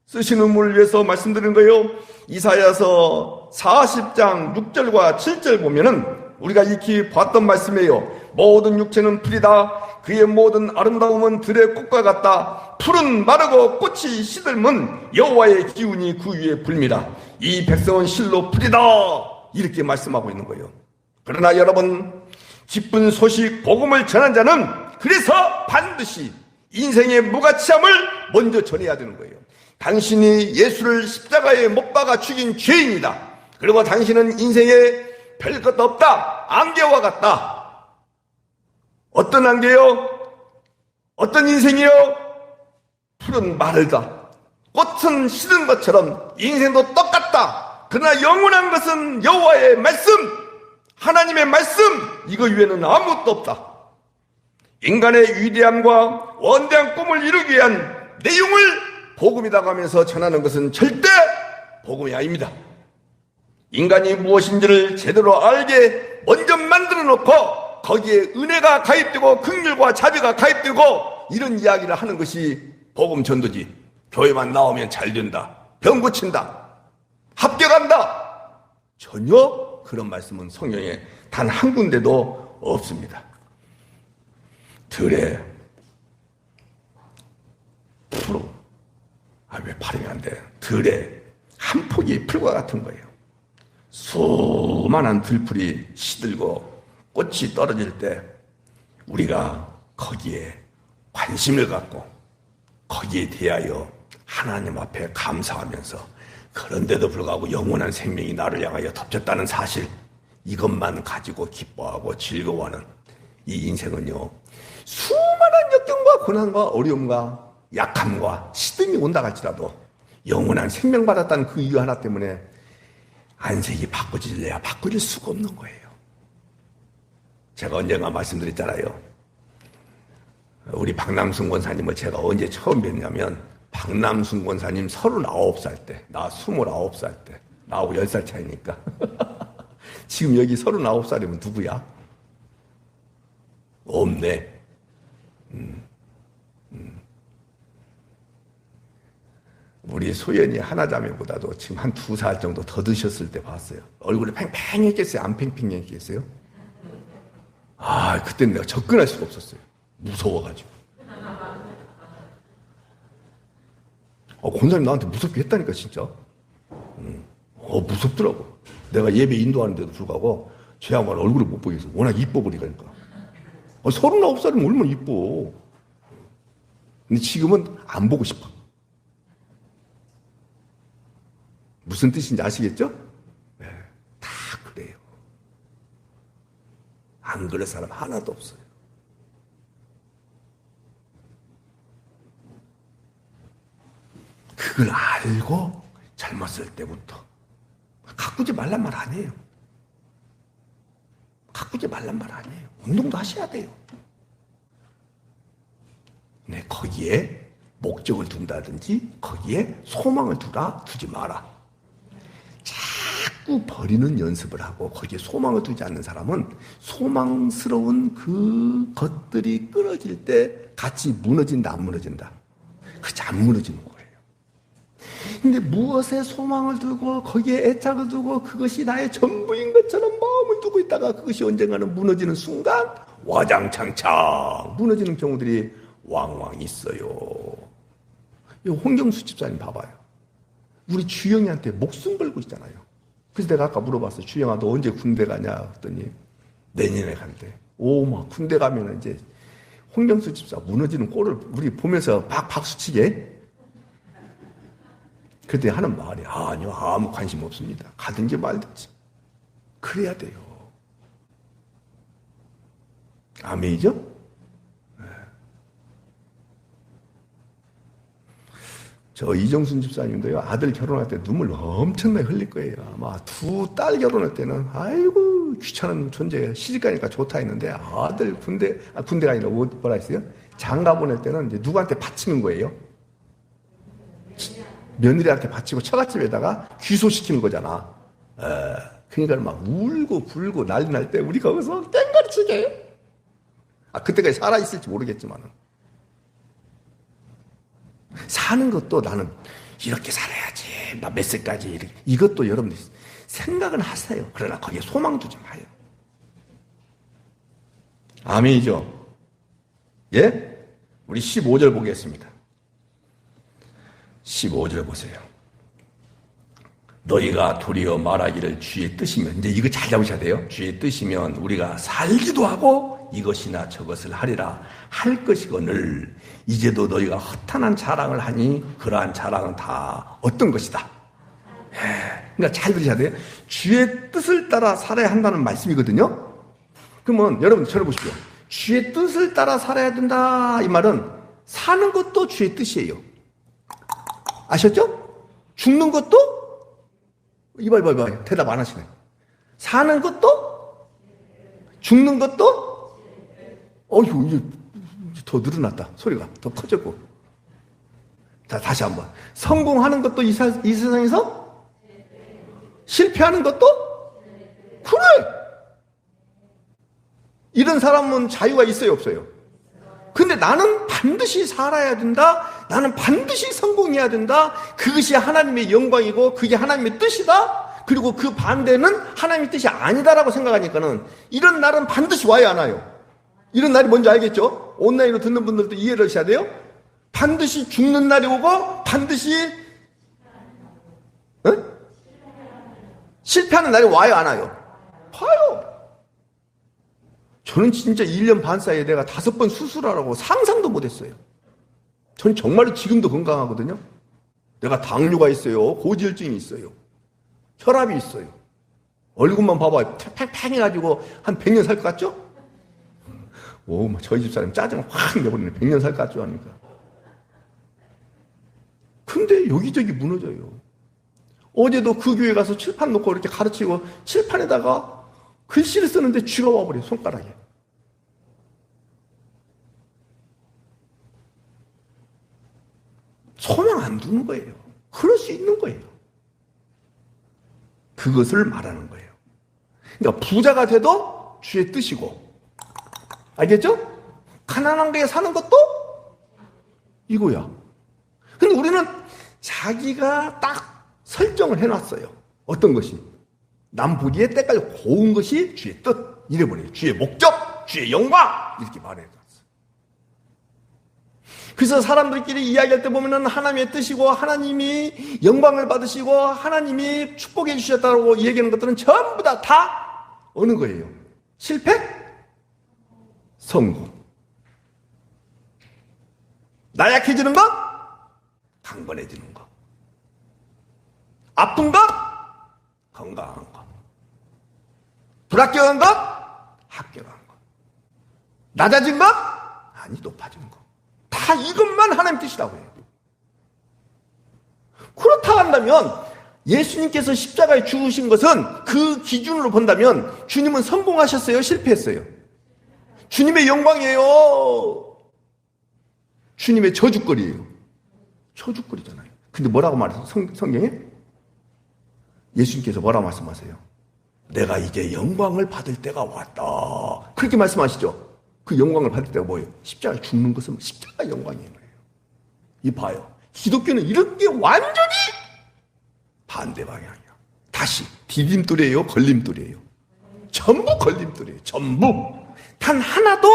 쓰시는 분을 위해서 말씀드린 거예요. 이사야서 40장 6절과 7절 보면은 우리가 익히 봤던 말씀이에요. 모든 육체는 풀이다. 그의 모든 아름다움은 들의 꽃과 같다. 풀은 마르고 꽃이 시들면 여호와의 기운이 그 위에 불미라. 이 백성은 실로 풀이다. 이렇게 말씀하고 있는 거예요. 그러나 여러분, 기쁜 소식 복음을 전한 자는 그래서 반드시 인생의 무가치함을 먼저 전해야 되는 거예요. 당신이 예수를 십자가에 못 박아 죽인 죄인이다. 그리고 당신은 인생에 별것도 없다. 안개와 같다. 어떤 안개요? 어떤 인생이요? 풀은 마르다. 꽃은 시든 것처럼 인생도 똑같다. 그러나 영원한 것은 여호와의 말씀, 하나님의 말씀, 이거 외에는 아무것도 없다. 인간의 위대함과 원대한 꿈을 이루기 위한 내용을 복음이라고 하면서 전하는 것은 절대 복음이 아닙니다. 인간이 무엇인지를 제대로 알게 먼저 만들어 놓고 거기에 은혜가 가입되고 긍휼과 자비가 가입되고 이런 이야기를 하는 것이 복음 전도지. 교회만 나오면 잘 된다, 병 고친다, 합격한다, 전혀 그런 말씀은 성경에 단 한 군데도 없습니다. 들에 풀어, 왜 발음이 안 돼? 들에 한 폭이 풀과 같은 거예요. 수많은 들풀이 시들고 꽃이 떨어질 때 우리가 거기에 관심을 갖고 거기에 대하여 하나님 앞에 감사하면서, 그런데도 불구하고 영원한 생명이 나를 향하여 덮쳤다는 사실, 이것만 가지고 기뻐하고 즐거워하는 이 인생은요, 수많은 역경과 고난과 어려움과 약함과 시름이 온다 할지라도 영원한 생명 받았다는 그 이유 하나 때문에 안색이 바꿔질래야 바꿔질 수가 없는 거예요. 제가 언젠가 말씀드렸잖아요. 우리 박남순 권사님을 제가 언제 처음 뵀냐면, 박남순 권사님 39살 때, 나 29살 때, 나하고 10살 차이니까. 지금 여기 39살이면 누구야? 없네. 우리 소연이 하나자매보다도 지금 한 2살 정도 더 드셨을 때 봤어요. 얼굴이 팽팽했겠어요? 안 팽팽했겠어요? 그때는 내가 접근할 수가 없었어요. 무서워가지고. 권사님 나한테 무섭게 했다니까, 진짜. 무섭더라고. 내가 예배 인도하는데도 불구하고 제 양반 얼굴을 못 보겠어. 워낙 이뻐버리니까. 39살이면 얼마나 이뻐. 근데 지금은 안 보고 싶어. 무슨 뜻인지 아시겠죠? 네, 다 그래요. 안 그럴 사람 하나도 없어요. 그걸 알고 젊었을 때부터 가꾸지 말란 말 아니에요. 가꾸지 말란 말 아니에요. 운동도 하셔야 돼요. 네, 거기에 목적을 둔다든지 거기에 소망을 두지 마라. 자꾸 버리는 연습을 하고 거기에 소망을 두지 않는 사람은 소망스러운 그 것들이 끊어질 때 같이 무너진다, 안 무너진다. 그치, 안 무너지는 거예요. 근데 무엇에 소망을 두고 거기에 애착을 두고 그것이 나의 전부인 것처럼 마음을 두고 있다가 그것이 언젠가는 무너지는 순간 와장창창 무너지는 경우들이 왕왕 있어요. 홍경수 집사님 봐봐요. 우리 주영이한테 목숨 걸고 있잖아요. 그래서 내가 아까 물어봤어요. 주영아, 너 언제 군대 가냐? 그랬더니 내년에 간대. 막 군대 가면 이제 홍경수 집사 무너지는 꼴을 우리 보면서 막 박수치게. 그때 하는 말이 아니요, 아무 관심 없습니다. 가든지 말든지. 그래야 돼요. 아멘이죠? 네. 저 이정순 집사님도요, 아들 결혼할 때 눈물 엄청나게 흘릴 거예요. 아마 2딸 결혼할 때는 아이고 귀찮은 존재, 시집가니까 좋다 했는데 아들 군대가 아니라 뭐라 했어요? 장가 보낼 때는 이제 누구한테 바치는 거예요? 며느리한테 바치고 처갓집에다가 귀소시키는 거잖아. 그러니까 막 울고 불고 난리 날 때 우리 거기서 땡가리치게 해요. 그때까지 살아있을지 모르겠지만은. 사는 것도 나는 이렇게 살아야지. 나 몇 세까지 이렇게. 이것도 여러분들이 생각은 하세요. 그러나 거기에 소망 두지 마요. 아멘이죠? 예? 우리 15절 보겠습니다. 15절 보세요. 너희가 도리어 말하기를 주의 뜻이면, 이제 이거 잘 잡으셔야 돼요. 주의 뜻이면 우리가 살기도 하고 이것이나 저것을 하리라 할 것이거늘 이제도 너희가 허탄한 자랑을 하니 그러한 자랑은 다 어떤 것이다. 그러니까 잘 들으셔야 돼요. 주의 뜻을 따라 살아야 한다는 말씀이거든요. 그러면 여러분 저를 보십시오. 주의 뜻을 따라 살아야 된다 이 말은 사는 것도 주의 뜻이에요. 아셨죠? 죽는 것도 이봐 대답 안 하시네. 사는 것도 죽는 것도 이제 더 늘어났다. 소리가 더 커졌고. 자, 다시 한번. 성공하는 것도 이 세상에서 실패하는 것도 그래. 이런 사람은 자유가 있어요, 없어요? 근데 나는 반드시 살아야 된다. 나는 반드시 성공해야 된다. 그것이 하나님의 영광이고 그게 하나님의 뜻이다. 그리고 그 반대는 하나님의 뜻이 아니다라고 생각하니까는 이런 날은 반드시 와야 하나요? 이런 날이 뭔지 알겠죠? 온라인으로 듣는 분들도 이해를 하셔야 돼요. 반드시 죽는 날이 오고 반드시 실패하는 날이 와요, 안 와요? 와요. 저는 진짜 1년 반 사이에 내가 5번 수술하라고 상상도 못했어요. 저는 정말로 지금도 건강하거든요. 내가 당뇨가 있어요. 고지혈증이 있어요. 혈압이 있어요. 얼굴만 봐봐요. 팽팽해가지고 한 100년 살 것 같죠? 저희 집사람이 짜증을 확 내버리네. 100년 살 것 같죠? 하니까. 근데 여기저기 무너져요. 어제도 그 교회 가서 칠판 놓고 이렇게 가르치고 칠판에다가 글씨를 쓰는데 쥐가 와버려요. 손가락에. 소망 안 두는 거예요. 그럴 수 있는 거예요. 그것을 말하는 거예요. 그러니까 부자가 돼도 주의 뜻이고, 알겠죠? 가난한 데에 사는 것도 이거야. 근데 우리는 자기가 딱 설정을 해놨어요. 어떤 것이? 남 보기에 때까지 고운 것이 주의 뜻. 이래버려요. 주의 목적, 주의 영광. 이렇게 말해놨어요. 그래서 사람들끼리 이야기할 때 보면은 하나님의 뜻이고 하나님이 영광을 받으시고 하나님이 축복해 주셨다고 얘기하는 것들은 전부 다 어느 거예요? 실패? 성공. 나약해지는 것? 강건해지는 것. 아픈 것? 건강한 것. 불합격한 것? 합격한 것. 낮아진 것? 아니, 높아진 것. 다 이것만 하나님 뜻이라고 해요. 그렇다 한다면 예수님께서 십자가에 죽으신 것은 그 기준으로 본다면 주님은 성공하셨어요? 실패했어요? 주님의 영광이에요? 주님의 저주거리예요? 저주거리잖아요. 근데 뭐라고 말해서 성경에? 예수님께서 뭐라고 말씀하세요? 내가 이제 영광을 받을 때가 왔다. 그렇게 말씀하시죠? 그 영광을 받을 때가 뭐예요? 십자가에 죽는 것은 십자가 영광인 거예요. 이 봐요. 기독교는 이렇게 완전히 반대 방향이야. 다시 디딤돌이에요? 걸림돌이에요? 전부 걸림돌이에요. 전부. 단 하나도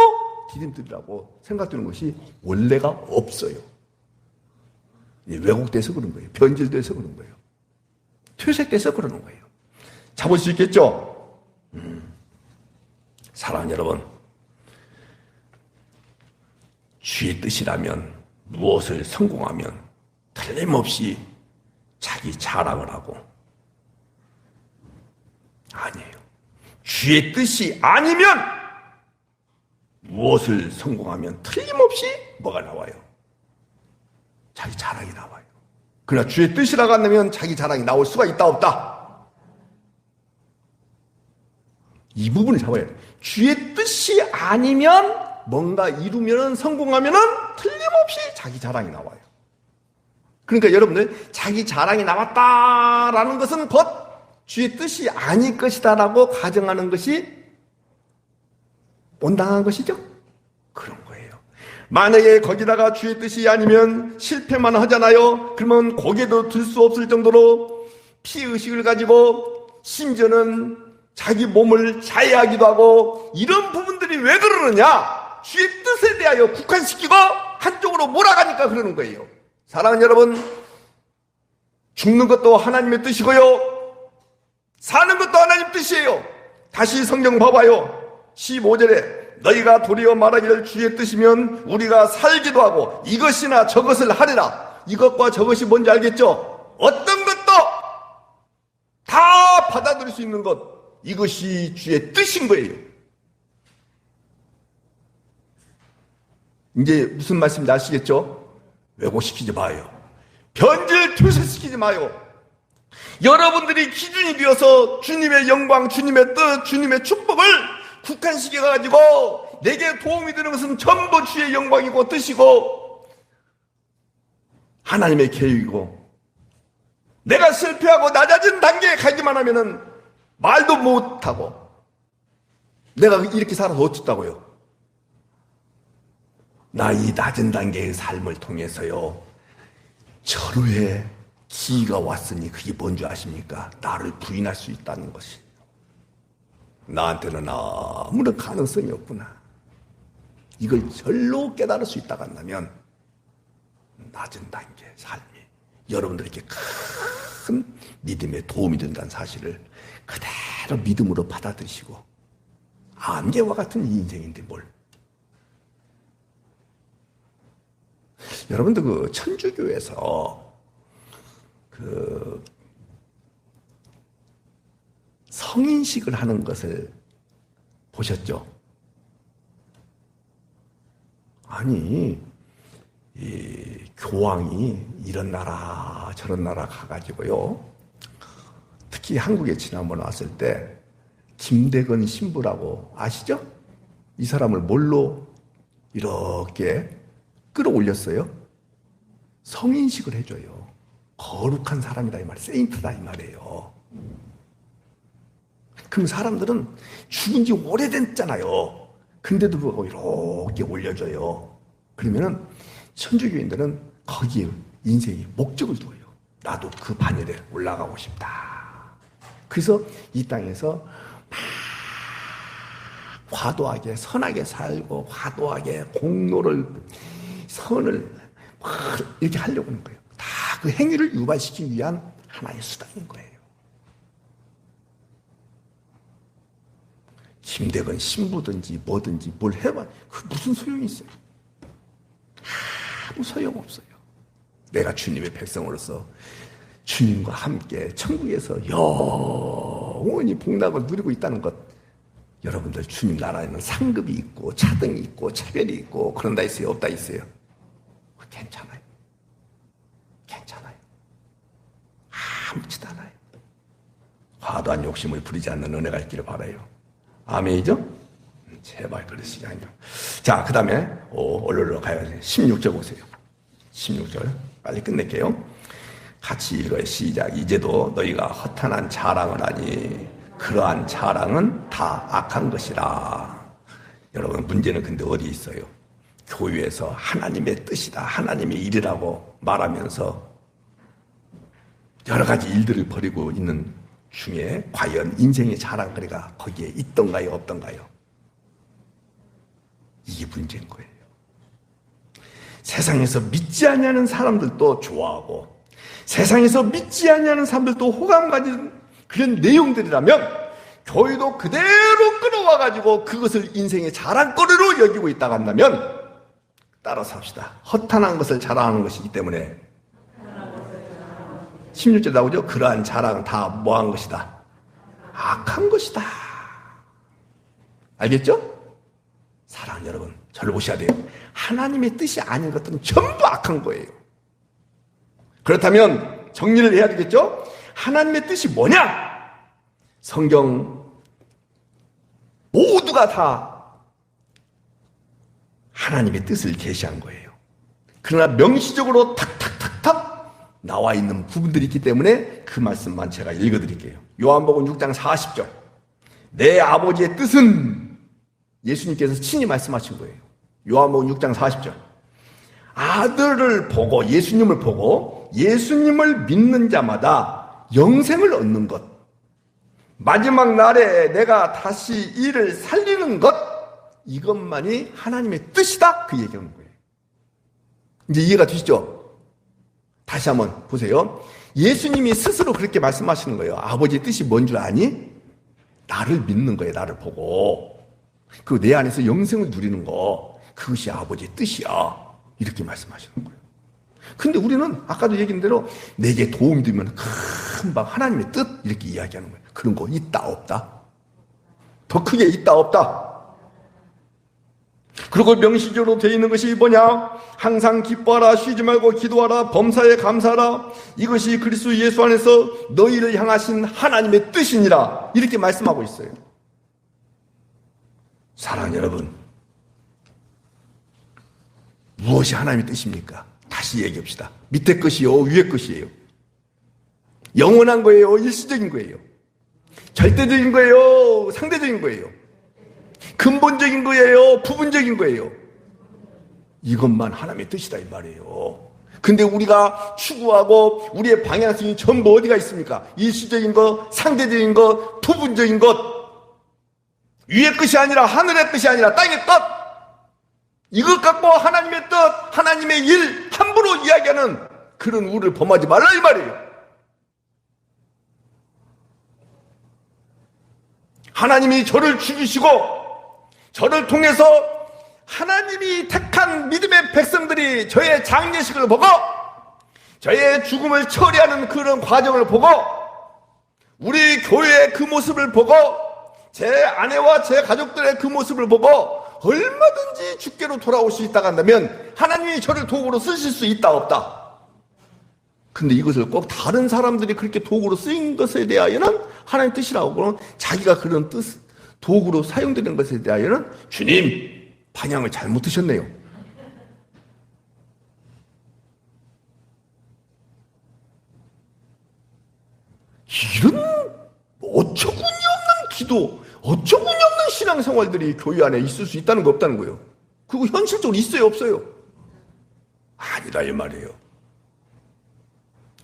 디딤돌이라고 생각되는 것이 원래가 없어요. 왜곡돼서 그런 거예요. 변질돼서 그런 거예요. 퇴색돼서 그러는 거예요. 잡을 수 있겠죠? 사랑하는 여러분, 주의 뜻이라면 무엇을 성공하면 틀림없이 자기 자랑을 하고, 아니에요. 주의 뜻이 아니면 무엇을 성공하면 틀림없이 뭐가 나와요? 자기 자랑이 나와요. 그러나 주의 뜻이라고 한다면 자기 자랑이 나올 수가 있다 없다? 이 부분을 잡아야 돼요. 주의 뜻이 아니면 뭔가 이루면 성공하면 틀림없이 자기 자랑이 나와요. 그러니까 여러분들 자기 자랑이 나왔다라는 것은 곧 주의 뜻이 아닐 것이다라고 가정하는 것이 온당한 것이죠. 그런 거예요. 만약에 거기다가 주의 뜻이 아니면 실패만 하잖아요. 그러면 고개도 들 수 없을 정도로 피의식을 가지고 심지어는 자기 몸을 자해하기도 하고, 이런 부분들이 왜 그러느냐? 주의 뜻에 대하여 국한시키고 한쪽으로 몰아가니까 그러는 거예요. 사랑하는 여러분, 죽는 것도 하나님의 뜻이고요, 사는 것도 하나님 뜻이에요. 다시 성경 봐봐요. 15절에 너희가 도리어 말하기를 주의 뜻이면 우리가 살기도 하고 이것이나 저것을 하리라. 이것과 저것이 뭔지 알겠죠? 어떤 것도 다 받아들일 수 있는 것, 이것이 주의 뜻인 거예요. 이제 무슨 말씀인지 아시겠죠? 왜곡시키지 마요. 변질 퇴색시키지 마요. 여러분들이 기준이 되어서 주님의 영광, 주님의 뜻, 주님의 축복을 국한시켜가지고 내게 도움이 되는 것은 전부 주의 영광이고 뜻이고 하나님의 계획이고, 내가 실패하고 낮아진 단계에 가기만 하면은 말도 못하고 내가 이렇게 살아서 어쩌다고요? 나 이 낮은 단계의 삶을 통해서요, 절호의 기회가 왔으니 그게 뭔지 아십니까? 나를 부인할 수 있다는 것이. 나한테는 아무런 가능성이 없구나. 이걸 절로 깨달을 수 있다고 한다면 낮은 단계의 삶이 여러분들에게 큰 믿음에 도움이 된다는 사실을 그대로 믿음으로 받아들이시고, 안개와 같은 이 인생인데 뭘. 여러분들 그 천주교에서 그 성인식을 하는 것을 보셨죠? 아니, 이 교황이 이런 나라 저런 나라 가가지고요, 특히 한국에 지난번 왔을 때 김대건 신부라고 아시죠? 이 사람을 뭘로 이렇게 끌어올렸어요? 성인식을 해줘요. 거룩한 사람이다 이 말이에요. 세인트다 이 말이에요. 그럼 사람들은 죽은 지 오래됐잖아요. 근데도 불구하고 이렇게 올려줘요. 그러면은 천주교인들은 거기에 인생의 목적을 두어요. 나도 그 반열에 올라가고 싶다. 그래서 이 땅에서 막 화도하게 선하게 살고 화도하게 공로를 선을 막 이렇게 하려고 하는 거예요. 다 그 행위를 유발시키기 위한 하나의 수단인 거예요. 김대건 신부든지 뭐든지 뭘 해봐, 그 무슨 소용이 있어요? 아무 소용없어요. 내가 주님의 백성으로서 주님과 함께 천국에서 영원히 복락을 누리고 있다는 것, 여러분들 주님 나라에는 상급이 있고 차등이 있고 차별이 있고 그런다 있어요? 없다 있어요? 괜찮아요. 괜찮아요. 아무렇지도 않아요. 과도한 욕심을 부리지 않는 은혜가 있기를 바라요. 아멘이죠? 제발 그러시기 아니요. 자, 그 다음에 얼른 가야 돼요. 16절 보세요. 16절 빨리 끝낼게요. 같이 읽어요. 시작. 이제도 너희가 허탄한 자랑을 하니 그러한 자랑은 다 악한 것이라. 여러분, 문제는 근데 어디 있어요? 교회에서 하나님의 뜻이다, 하나님의 일이라고 말하면서 여러 가지 일들을 벌이고 있는 중에 과연 인생의 자랑거리가 거기에 있던가요, 없던가요? 이게 문제인 거예요. 세상에서 믿지 않냐는 사람들도 좋아하고 세상에서 믿지 않냐는 사람들도 호감 가진 그런 내용들이라면 교회도 그대로 끌어와가지고 그것을 인생의 자랑거리로 여기고 있다고 한다면 따라서 합시다. 허탄한 것을 자랑하는 것이기 때문에 16절 나오죠? 그러한 자랑은 다 뭐한 것이다? 악한 것이다. 알겠죠? 사랑하는 여러분, 저를 보셔야 돼요. 하나님의 뜻이 아닌 것들은 전부 악한 거예요. 그렇다면 정리를 해야 되겠죠? 하나님의 뜻이 뭐냐? 성경 모두가 다 하나님의 뜻을 계시한 거예요. 그러나 명시적으로 탁탁탁탁 나와 있는 부분들이 있기 때문에 그 말씀만 제가 읽어드릴게요. 요한복음 6장 40절. 내 아버지의 뜻은 예수님께서 친히 말씀하신 거예요. 요한복음 6장 40절. 아들을 보고 예수님을 보고 예수님을 믿는 자마다 영생을 얻는 것. 마지막 날에 내가 다시 이를 살리는 것. 이것만이 하나님의 뜻이다. 그 얘기하는 거예요. 이제 이해가 되시죠? 다시 한번 보세요. 예수님이 스스로 그렇게 말씀하시는 거예요. 아버지의 뜻이 뭔 줄 아니? 나를 믿는 거예요. 나를 보고. 그 내 안에서 영생을 누리는 거. 그것이 아버지의 뜻이야. 이렇게 말씀하시는 거예요. 근데 우리는 아까도 얘기한 대로 내게 도움이 되면 금방 하나님의 뜻 이렇게 이야기하는 거예요. 그런 거 있다 없다? 더 크게 있다 없다? 그리고 명시적으로 되어 있는 것이 뭐냐? 항상 기뻐하라, 쉬지 말고 기도하라, 범사에 감사하라. 이것이 그리스도 예수 안에서 너희를 향하신 하나님의 뜻이니라. 이렇게 말씀하고 있어요. 사랑하는 여러분, 무엇이 하나님의 뜻입니까? 다시 얘기합시다. 밑에 것이요, 위에 것이에요. 영원한 거예요, 일시적인 거예요. 절대적인 거예요, 상대적인 거예요. 근본적인 거예요, 부분적인 거예요. 이것만 하나님의 뜻이다 이 말이에요. 근데 우리가 추구하고 우리의 방향성이 전부 어디가 있습니까? 일시적인 것, 상대적인 것, 부분적인 것. 위의 것이 아니라 하늘의 뜻이 아니라 땅의 뜻. 이것 갖고 하나님의 뜻, 하나님의 일 함부로 이야기하는 그런 우를 범하지 말라 이 말이에요. 하나님이 저를 죽이시고 저를 통해서 하나님이 택한 믿음의 백성들이 저의 장례식을 보고 저의 죽음을 처리하는 그런 과정을 보고 우리 교회의 그 모습을 보고 제 아내와 제 가족들의 그 모습을 보고 얼마든지 주께로 돌아올 수 있다고 한다면 하나님이 저를 도구로 쓰실 수 있다 없다? 근데 이것을 꼭 다른 사람들이 그렇게 도구로 쓰인 것에 대하여는 하나님 뜻이라고 자기가 그런 뜻 도구로 사용되는 것에 대하여는 주님 방향을 잘못 드셨네요. 이런 어처구니 없는 기도, 어처구니 없는 신앙생활들이 교회 안에 있을 수 있다는 거 없다는 거예요. 그거 현실적으로 있어요 없어요? 아니다 이 말이에요.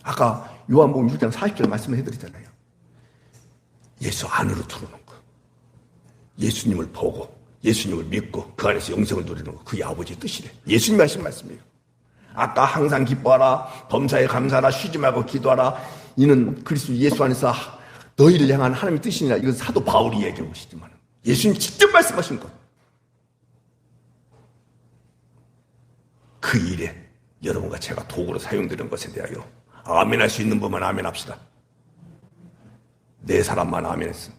아까 요한복음 6장 40절 말씀을 해드리잖아요. 예수 안으로 들어오는 거, 예수님을 보고 예수님을 믿고 그 안에서 영생을 누리는 거, 그게 아버지의 뜻이래. 예수님이 하신 말씀이에요. 아까 항상 기뻐하라, 범사에 감사하라, 쉬지 말고 기도하라. 이는 그리스도 예수 안에서 너희를 향한 하나님의 뜻이니라. 이건 사도 바울이 얘기하고 있지만 예수님 직접 말씀하신 것. 그 일에 여러분과 제가 도구로 사용되는 것에 대하여 아멘할 수 있는 분만 아멘합시다. 네 사람만 아멘했어.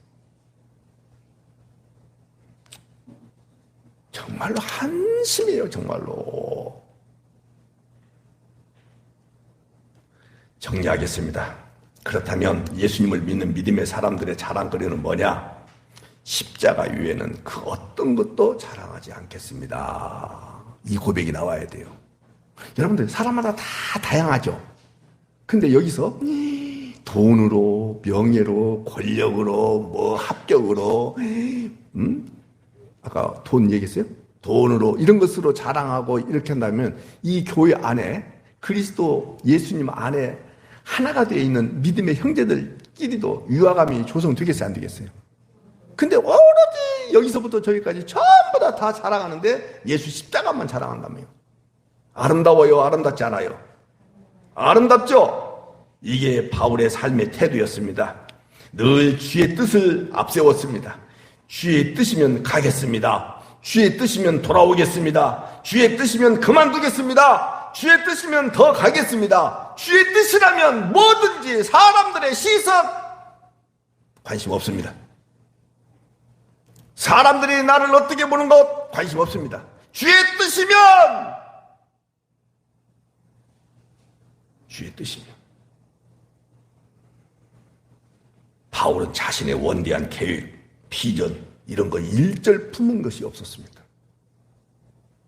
정말로 한심해요. 정말로. 정리하겠습니다. 그렇다면 예수님을 믿는 믿음의 사람들의 자랑거리는 뭐냐? 십자가 위에는 그 어떤 것도 자랑하지 않겠습니다. 이 고백이 나와야 돼요. 여러분들 사람마다 다 다양하죠. 근데 여기서 돈으로, 명예로, 권력으로, 뭐 합격으로, 아까 돈 얘기했어요? 돈으로 이런 것으로 자랑하고 이렇게 한다면 이 교회 안에 그리스도 예수님 안에 하나가 되어 있는 믿음의 형제들끼리도 유화감이 조성되겠어요? 안 되겠어요? 근데 오로지 여기서부터 저기까지 전부 다 자랑하는데 예수 십자가만 자랑한다며요. 아름다워요? 아름답지 않아요? 아름답죠? 이게 바울의 삶의 태도였습니다. 늘 주의 뜻을 앞세웠습니다. 주의 뜻이면 가겠습니다. 주의 뜻이면 돌아오겠습니다. 주의 뜻이면 그만두겠습니다. 주의 뜻이면 더 가겠습니다. 주의 뜻이라면 뭐든지 사람들의 시선 관심 없습니다. 사람들이 나를 어떻게 보는 것 관심 없습니다. 주의 뜻이면 주의 뜻이면. 바울은 자신의 원대한 계획, 비전 이런 거 일절 품은 것이 없었습니다.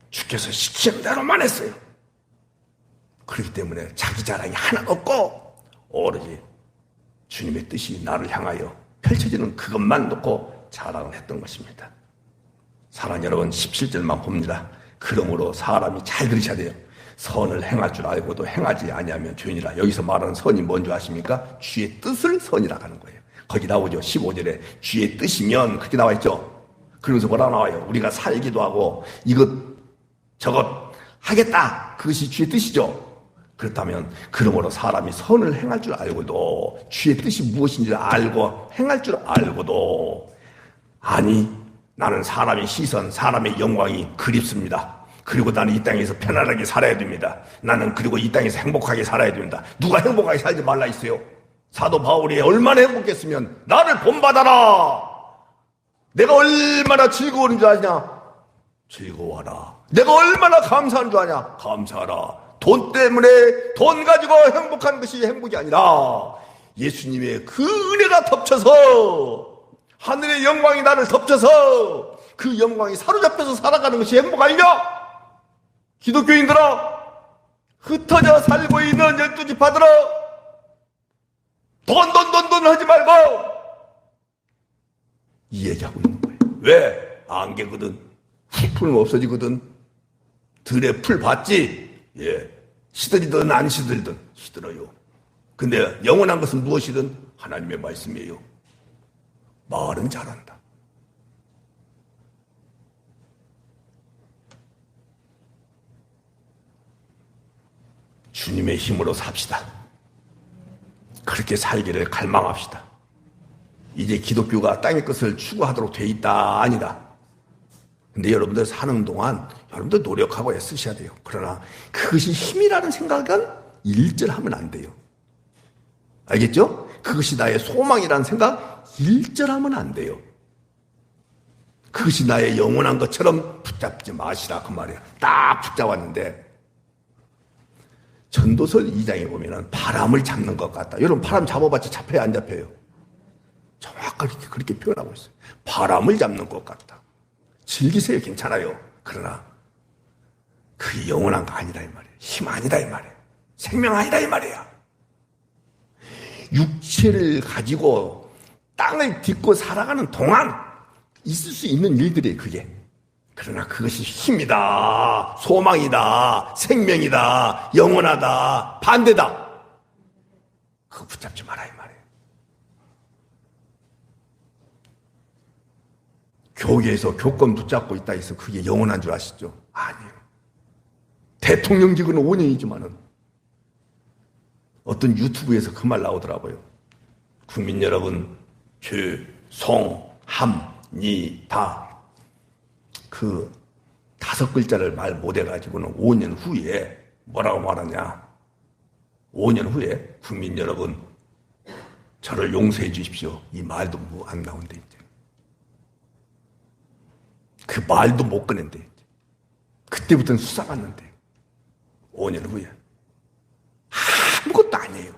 주께서 시키는 대로만 했어요. 그렇기 때문에 자기 자랑이 하나도 없고 오로지 주님의 뜻이 나를 향하여 펼쳐지는 그것만 놓고 자랑을 했던 것입니다. 사랑하는 여러분, 17절만 봅니다. 그러므로 사람이 잘 들으셔야 돼요. 선을 행할 줄 알고도 행하지 아니하면 죄니라. 여기서 말하는 선이 뭔지 아십니까? 주의 뜻을 선이라고 하는 거예요. 거기 나오죠. 15절에 주의 뜻이면 그렇게 나와 있죠. 그러면서 뭐라 나와요? 우리가 살기도 하고 이것 저것 하겠다. 그것이 주의 뜻이죠. 그렇다면 그러므로 사람이 선을 행할 줄 알고도 주의 뜻이 무엇인지 알고 행할 줄 알고도 아니 나는 사람의 시선, 사람의 영광이 그립습니다. 그리고 나는 이 땅에서 편안하게 살아야 됩니다. 나는 그리고 이 땅에서 행복하게 살아야 됩니다. 누가 행복하게 살지 말라 했어요? 사도 바울이 얼마나 행복했으면 나를 본받아라. 내가 얼마나 즐거운 줄 아냐? 즐거워하라. 내가 얼마나 감사한 줄 아냐? 감사하라. 돈 때문에 돈 가지고 행복한 것이 행복이 아니라 예수님의 그 은혜가 덮쳐서 하늘의 영광이 나를 덮쳐서 그 영광이 사로잡혀서 살아가는 것이 행복 아니냐? 기독교인들아, 흩어져 살고 있는 12지파들아, 돈 하지 말고 이 얘기하고 있는 거예요. 왜? 안개거든. 풀은 없어지거든. 들에 풀 봤지? 예. 시들이든 안 시들든 시들어요. 근데 영원한 것은 무엇이든 하나님의 말씀이에요. 말은 잘한다. 주님의 힘으로 삽시다. 그렇게 살기를 갈망합시다. 이제 기독교가 땅의 것을 추구하도록 돼 있다 아니다. 근데 여러분들 사는 동안 여러분들 노력하고 애쓰셔야 돼요. 그러나 그것이 힘이라는 생각은 일절하면 안 돼요. 알겠죠? 그것이 나의 소망이라는 생각 일절하면 안 돼요. 그것이 나의 영원한 것처럼 붙잡지 마시라 그 말이에요. 딱 붙잡았는데 전도서 2장에 보면은 바람을 잡는 것 같다. 여러분 바람 잡아봤자 잡혀요 안 잡혀요? 정확하게 그렇게 표현하고 있어요. 바람을 잡는 것 같다. 즐기세요. 괜찮아요. 그러나 그 영원한 거 아니다 이 말이에요. 힘 아니다 이 말이에요. 생명 아니다 이 말이야. 육체를 가지고 땅을 딛고 살아가는 동안 있을 수 있는 일들이에요. 그게. 그러나 그것이 힘이다, 소망이다, 생명이다, 영원하다, 반대다. 그거 붙잡지 마라 이 말이에요. 교계에서 교권 붙잡고 있다 해서 그게 영원한 줄 아시죠? 아니에요. 대통령직은 5년이지만은 어떤 유튜브에서 그 말 나오더라고요. 국민 여러분, 죄송합니다. 그 5글자를 말 못해가지고는 5년 후에 뭐라고 말하냐? 5년 후에 국민 여러분 저를 용서해 주십시오. 이 말도 뭐 안 나온대 이제. 그 말도 못 꺼낸대 이제. 그때부터는 수사받는데 5년 후에 아무것도 아니에요.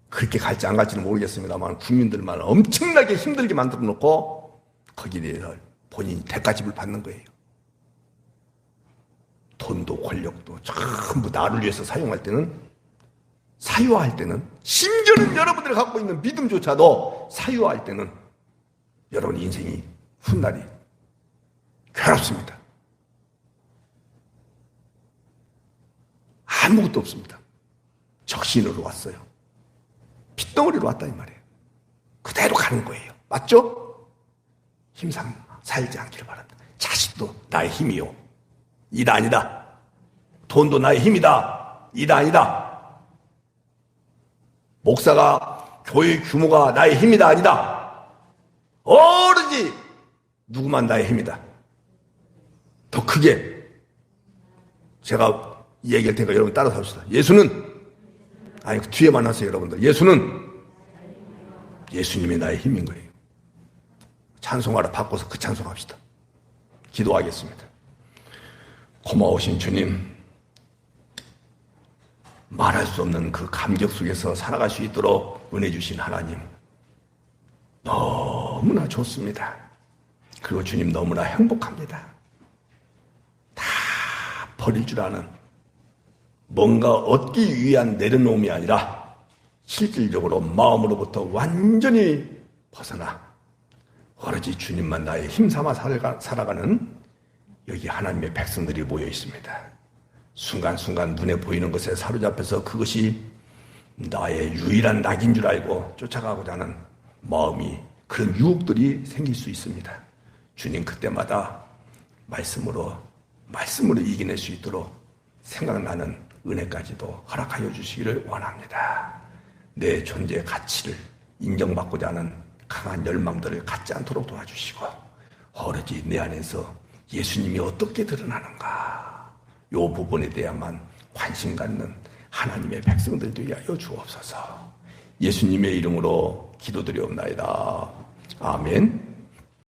그렇게 갈지 안 갈지는 모르겠습니다만 국민들만 엄청나게 힘들게 만들어 놓고 거기에 대해서 본인이 대가집을 받는 거예요. 돈도 권력도 전부 나를 위해서 사용할 때는, 사유화할 때는, 심지어는 여러분들이 갖고 있는 믿음조차도 사유화할 때는 여러분 인생이 훗날이 괴롭습니다. 아무것도 없습니다. 적신으로 왔어요. 핏덩어리로 왔다 이 말이에요. 그대로 가는 거예요. 맞죠? 힘상 살지 않기를 바란다. 자식도 나의 힘이요. 이다 아니다. 돈도 나의 힘이다. 이다 아니다. 목사가 교회 규모가 나의 힘이다 아니다. 오로지 누구만 나의 힘이다. 더 크게 제가 이 얘기할 테니까 여러분 따라서 합시다. 예수는, 아니 그 뒤에만 하세요 여러분들. 예수는 예수님이 나의 힘인 거예요. 찬송하러 바꿔서 그 찬송합시다. 기도하겠습니다. 고마우신 주님, 말할 수 없는 그 감격 속에서 살아갈 수 있도록 은혜 주신 하나님, 너무나 좋습니다. 그리고 주님 너무나 행복합니다. 다 버릴 줄 아는 뭔가 얻기 위한 내려놓음이 아니라 실질적으로 마음으로부터 완전히 벗어나 오로지 주님만 나의 힘삼아 살아가는 여기 하나님의 백성들이 모여 있습니다. 순간순간 눈에 보이는 것에 사로잡혀서 그것이 나의 유일한 낙인 줄 알고 쫓아가고자 하는 마음이, 그런 유혹들이 생길 수 있습니다. 주님 그때마다 말씀으로 이겨낼 수 있도록 생각나는 은혜까지도 허락하여 주시기를 원합니다. 내 존재의 가치를 인정받고자 하는 강한 열망들을 갖지 않도록 도와주시고, 오로지 내 안에서 예수님이 어떻게 드러나는가, 이 부분에 대해만 관심 갖는 하나님의 백성들 되게 하여 주옵소서. 예수님의 이름으로 기도드리옵나이다. 아멘.